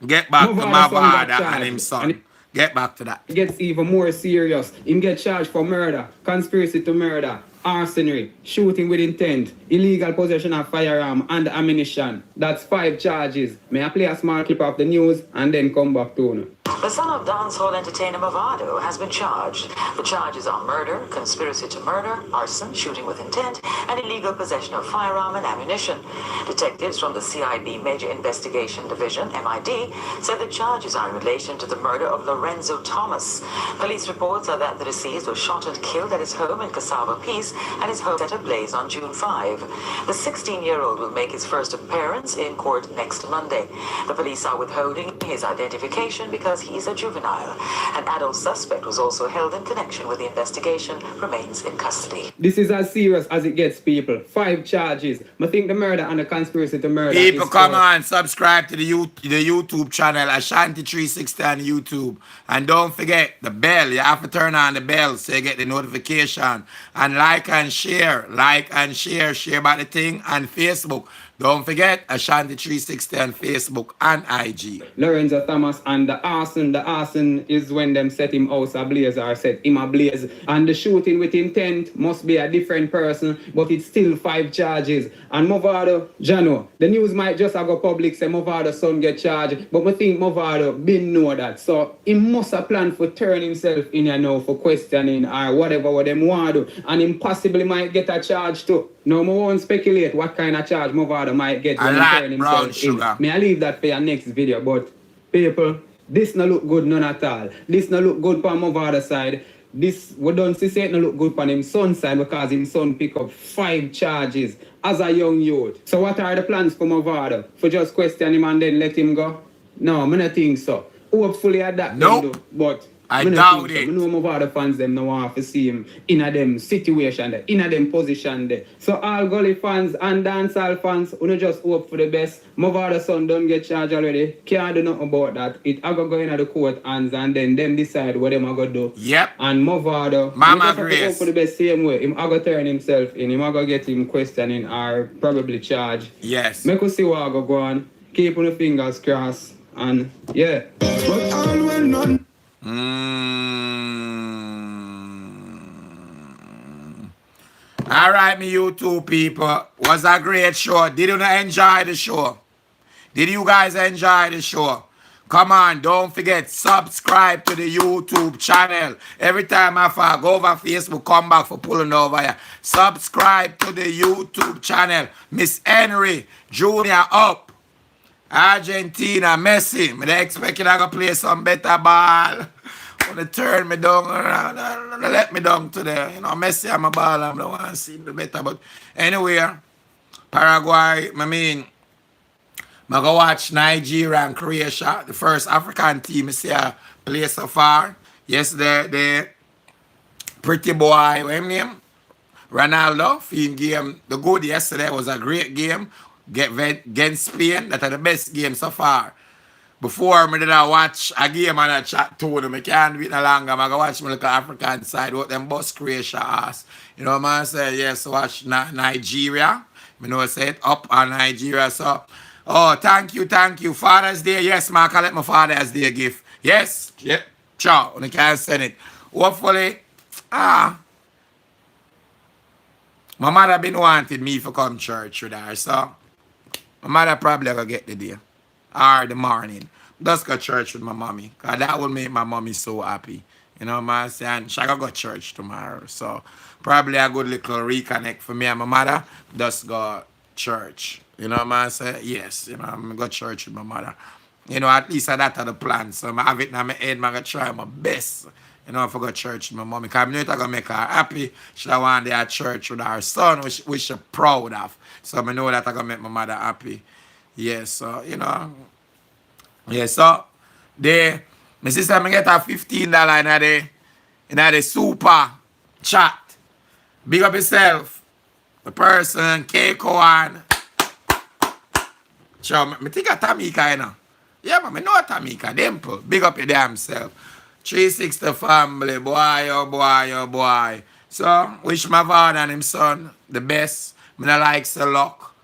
Get back to Mavado and him son. Get back to that. It gets even more serious. Him get charged for murder, conspiracy to murder, arson, shooting with intent, illegal possession of firearm and ammunition. That's 5 charges. May I play a small clip of the news and then come back to you? The son of dancehall entertainer Mavado has been charged. The charges are murder, conspiracy to murder, arson, shooting with intent, and illegal possession of firearm and ammunition. Detectives from the CIB Major Investigation Division, MID, said the charges are in relation to the murder of Lorenzo Thomas. Police reports are that the deceased was shot and killed at his home in Cassava Peace and his home set ablaze on June 5. The 16-year-old will make his first appearance in court next Monday. The police are withholding his identification because he is a juvenile. An adult suspect was also held in connection with the investigation, remains in custody. This is as serious as it gets, people. 5 charges. I think the murder and the conspiracy to murder. People, come on, subscribe to the YouTube channel, Ashanti360 on YouTube. And don't forget the bell. You have to turn on the bell so you get the notification. And like and share. Share about the thing on Facebook. Don't forget Ashanti360 on Facebook and IG. Lorenzo Thomas and the arson is when them set him house ablaze or set him ablaze. And the shooting with intent must be a different person, but it's still 5 charges. And Mavado, Jano, the news might just have go public say Mavado's son get charged, but I think Mavado been know that. So he must have planned for turn himself in here now for questioning or whatever what them want to do. And he possibly might get a charge too. No, I won't speculate what kind of charge Mavado might get when he turn himself in. May I leave that for your next video, but people, this no look good none at all. This no look good for Mavado's side. This, we don't see it no look good for him son's side because his son pick up 5 charges as a young youth. So what are the plans for Mavado? For just question him and then let him go? No, I don't think so. Hopefully I that nope. Do, but I doubt it. I know Mavado fans them no want to see him in a them situation there, in a them position there. So all gully fans and dancehall fans, we just hope for the best. Mavado's son don't get charged already. Can't do nothing about that. It I go in the court hands and then them decide what them are gonna do. Yep. And Mavado, Mama we just hope for the best same way. Him I go turn himself in. Him I go get him questioning or probably charged. Yes. Make us see what I go on. Keep on the fingers crossed and yeah. But all will not. All right, me YouTube people. Was a great show. Did you enjoy the show? Did you guys enjoy the show? Come on, don't forget, subscribe to the YouTube channel. Every time I go over Facebook, come back for pulling over here. Subscribe to the YouTube channel. Miss Henry Jr. up. Argentina, Messi. I expect you to play some better ball. Wanna turn me down, let me down today. You know, Messi I'm a ball, I don't want to see the better. But anyway, Paraguay, I go watch Nigeria and Croatia, the first African team I see play so far. Yesterday, the pretty boy, what's his name? Ronaldo, film game. The good yesterday was a great game. Against Spain, that's the best game so far. Before I did watch a game and I chat to them, I can't do it no longer. I go watch my little African side, what them boss Croatia ass. You know, man say, yes, watch Nigeria. I know I say it up on Nigeria. So, oh, thank you. Father's Day, yes, man, I collect my Father's Day gift. Yes, yep, ciao, I can't send it. Hopefully, my mother been wanting me to come church with her, so my mother probably gonna get the day. or the morning. Just go church with my mommy. Cause that would make my mommy so happy. You know what I'm saying? She gotta go to church tomorrow. So probably a good little reconnect for me and my mother. Just go church. You know what I'm saying? Yes, you know, I'm gonna go church with my mother. You know, at least that's the plan. So I have it in my head, I'm gonna try my best. You know, if I go to church with my mommy. Because I know it's gonna make her happy. She want to at church with her son, which she's proud of. So I know that I'm gonna make my mother happy. Yes, so you know. Yeah, so they my sister me get a $15 in the super chat. Big up yourself. The person, Keiko and sure, me think of Tamika, you know. Yeah, but me know Tamika, Dimple. Big up your damn self. 360 family, boy, oh boy, oh boy. So, wish my father and him son the best. Me not like so luck.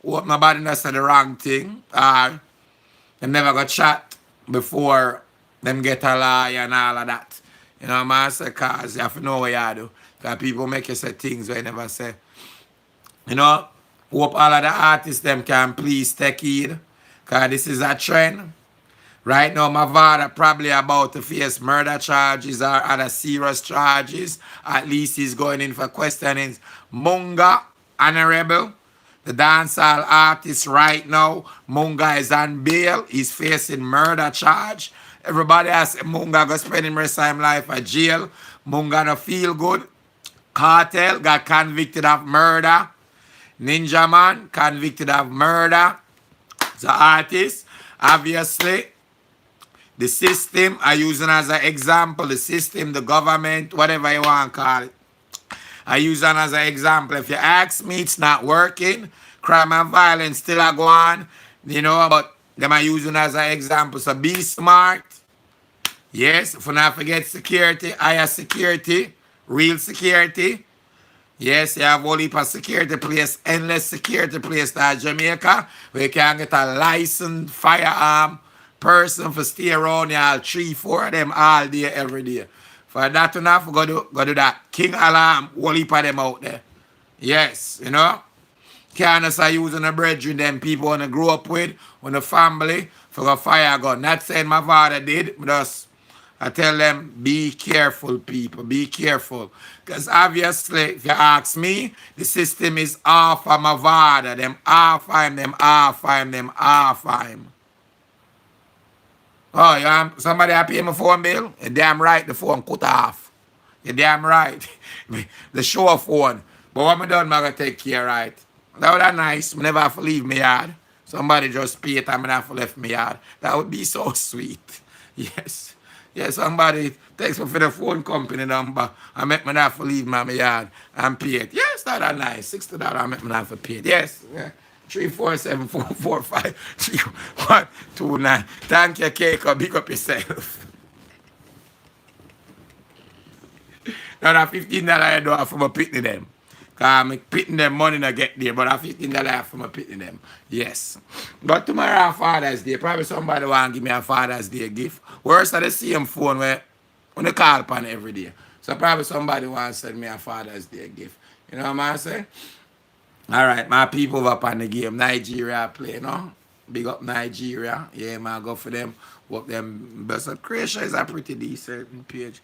Hope my body not say the wrong thing. Them never got chat before them get a lie and all of that. You know what I'm saying? Because you have to know what you do. Because people make you say things they never say. You know, hope all of the artists them can please take heed. Because this is a trend. Right now, Mavado probably about to face murder charges or other serious charges. At least he's going in for questionings. Munga, Honorable, the dancehall artist right now. Munga is on bail. He's facing murder charge. Everybody has Munga go spend the rest of his life at jail. Munga no feel good. Cartel got convicted of murder. Ninja Man convicted of murder. The artist, obviously, the system I using as an example, the system, the government, whatever you want to call it. I use that as an example. If you ask me, it's not working. Crime and violence still are going on, you know, but them are using as an example. So be smart. Yes, if you not forget security, higher security, real security. Yes, you have only a security place, endless security place at Jamaica, where you can get a licensed firearm person for stay around here, 3-4 of them all day, every day. For that enough, go do that. King Alarm, whole heap of them out there. Yes, you know. Can't just using a brethren, them people want to grow up with, on the family, for a fire gun. Not saying my father did, but just I tell them, be careful, people, be careful. Because obviously, if you ask me, the system is off of Mavado. Them off him, them off him, them off him. Oh, somebody pay my phone bill? You're damn right, the phone cut off. You're damn right. The show phone. But when I'm done, I'm going to take care, right? That would be nice. I never have to leave my yard. Somebody just pay it and I have to leave my yard. That would be so sweet. Yes. Yes, somebody takes me for the phone company number and make me have to leave my yard and pay it. Yes, that would be nice. $60 and make me have to pay it. Yes. Yeah. 347-445-3129. Thank you, Keiko. Big up yourself. Now that $15 I do have for my pitney them. Because I'm pitting them money to get there, but that $15 I have for my pitney them. Yes. But tomorrow Father's Day, probably somebody want to give me a Father's Day gift. Worse than the same phone where I call upon every day. So probably somebody want to send me a Father's Day gift. You know what I'm saying? All right, my people up on the game. Nigeria play, you know? Big up Nigeria. Yeah, man, go for them. Work them best. So Croatia is a pretty decent page.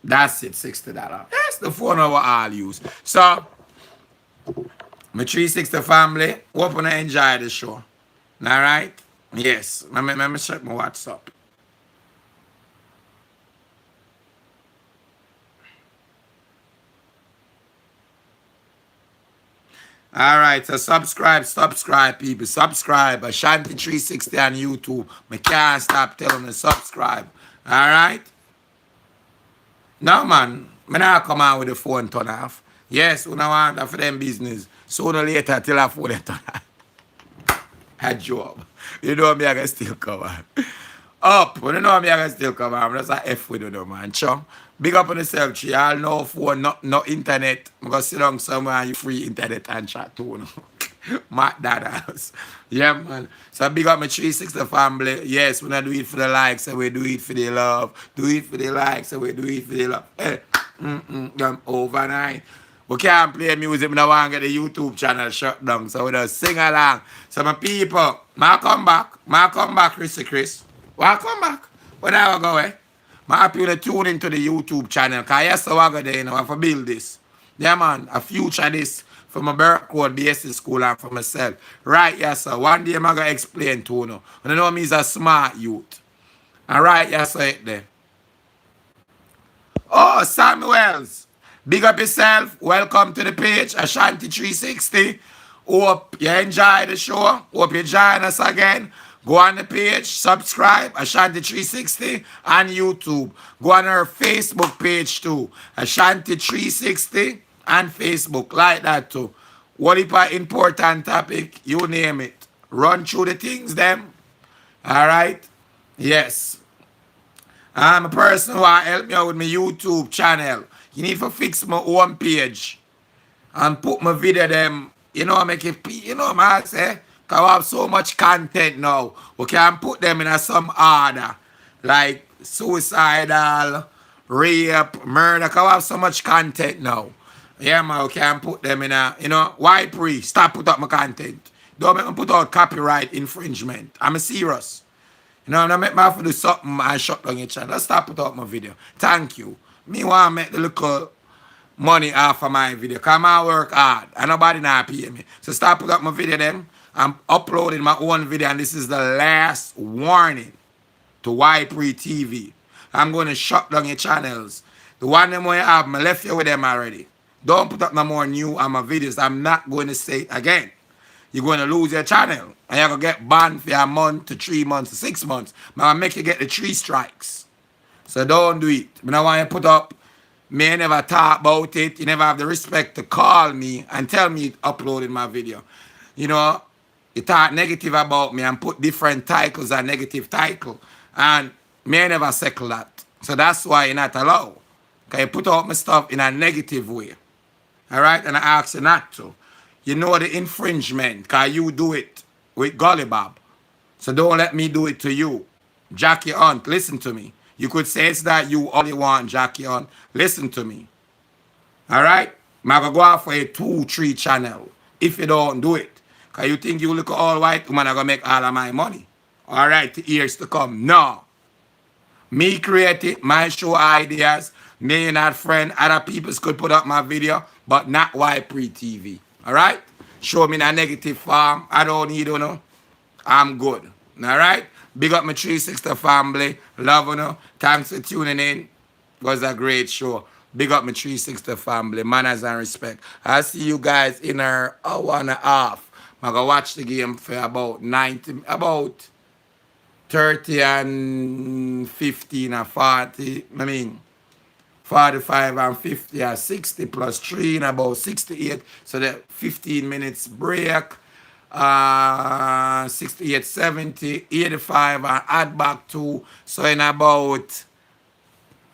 That's it, $60. That's the phone our all use. So, my 360 family, hope you enjoy the show. All right? Yes. Let me check my WhatsApp. All right, so subscribe, people. Subscribe. Ashanti 360 on YouTube. I can't stop telling them to subscribe. All right? No, man. I not come out with the phone turn off. Yes, we don't want that for them business. Sooner or later, till I phone turn off. A job. You know me, I can still come on. Up. You know me, I can still come on. I'm just a F with you, man. Chum. Big up on yourself, Chi. I'll know phone, no internet. I'm going to sit down somewhere and you free internet and chat too. You know? Matt Dadas. Yeah, man. So big up my 360 family. Yes, we don't do it for the likes, so we do it for the love. Do it for the likes, so we do it for the love. Hey, overnight. We can't play music. We don't want to get the YouTube channel shut down. So we just sing along. So my people, ma come back, Chrissy Chris. Why come back? When I go away? My happy to tune into the YouTube channel. Because yes, I go there, you know, I have build this. Yeah, man, a future this for my birth code, basic school, and for myself. Right, yes, sir. One day I'm going to explain to you. And I know me is a smart youth. All right, yes, sir, it there. Oh, Samuels. Big up yourself. Welcome to the page, Ashanti 360. Hope you enjoy the show. Hope you join us again. Go on the page, subscribe, Ashanti 360 on YouTube. Go on our Facebook page too, Ashanti 360 on Facebook, like that too. What if an important topic, you name it. Run through the things, them. All right? Yes. I'm a person who help me out with my YouTube channel. You need to fix my home page and put my video them, you know, make it, you know, man, say, because I have so much content now. We can put them in some order, like suicidal, rape, murder, because I have so much content now. Yeah, man, we can put them in a, you know, why pre? Stop put up my content. Don't make me put out copyright infringement. I'm serious. You know, I make my have to do something and shut down your channel. Let's stop put out my video. Thank you. Me want to make the little money off of my video. Because I work hard. And nobody not pay me. So stop put up my video then. I'm uploading my own video. And this is the last warning to YPRE TV. I'm going to shut down your channels. The one them where you have, I left you with them already. Don't put up no more new on my videos. I'm not going to say it again. You're going to lose your channel. And you're going to get banned for a month to 3 months to 6 months. But I'll make you get the 3 strikes. So don't do it. But I want you to put up, me never talk about it. You never have the respect to call me and tell me you uploaded my video. You know, you talk negative about me and put different titles and negative title. And me never settle that. So that's why you're not allowed. Because you put out my stuff in a negative way. All right? And I ask you not to. You know the infringement, because you do it with Gollybob. So don't let me do it to you. Jackie Hunt, listen to me. You could say it's that you only want Jackie Hunt. Listen to me. All right? I'm going to go out for a 2-3 channel if you don't do it. Because you think you look all white, woman, I'm going to make all of my money. All right, years to come. No. Me create it, my show ideas. Me not friend. Other people could put up my video, but not YPRE TV. All right? Show me in a negative form. I don't need you know. I'm good. All right? Big up my 360 family. Love you know. Thanks for tuning in. It was a great show. Big up my 360 family. Manners and respect. I'll see you guys in an hour and a half. I'm going to watch the game for about 30 and 15 or 40. I mean, 45 and 50 or 60 plus 3 and about 68. So that 15 minutes break. 68, 70, 85 and add back 2. So in about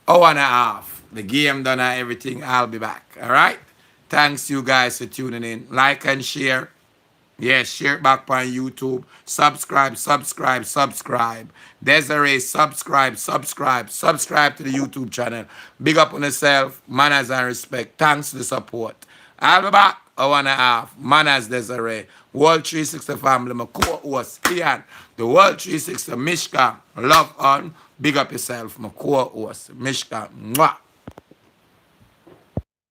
hour and a half, the game done and everything, I'll be back. All right? Thanks you guys for tuning in. Like and share. Yes, share it back on YouTube. Subscribe. Desiree, subscribe to the YouTube channel. Big up on yourself. Manners and respect. Thanks for the support. I'll be back. Hour and a half. Manners, Desiree. World 360 family. My co-host, Ian. The World 360 Mishka. Love on. Big up yourself. My co-host, Mishka. Mwah.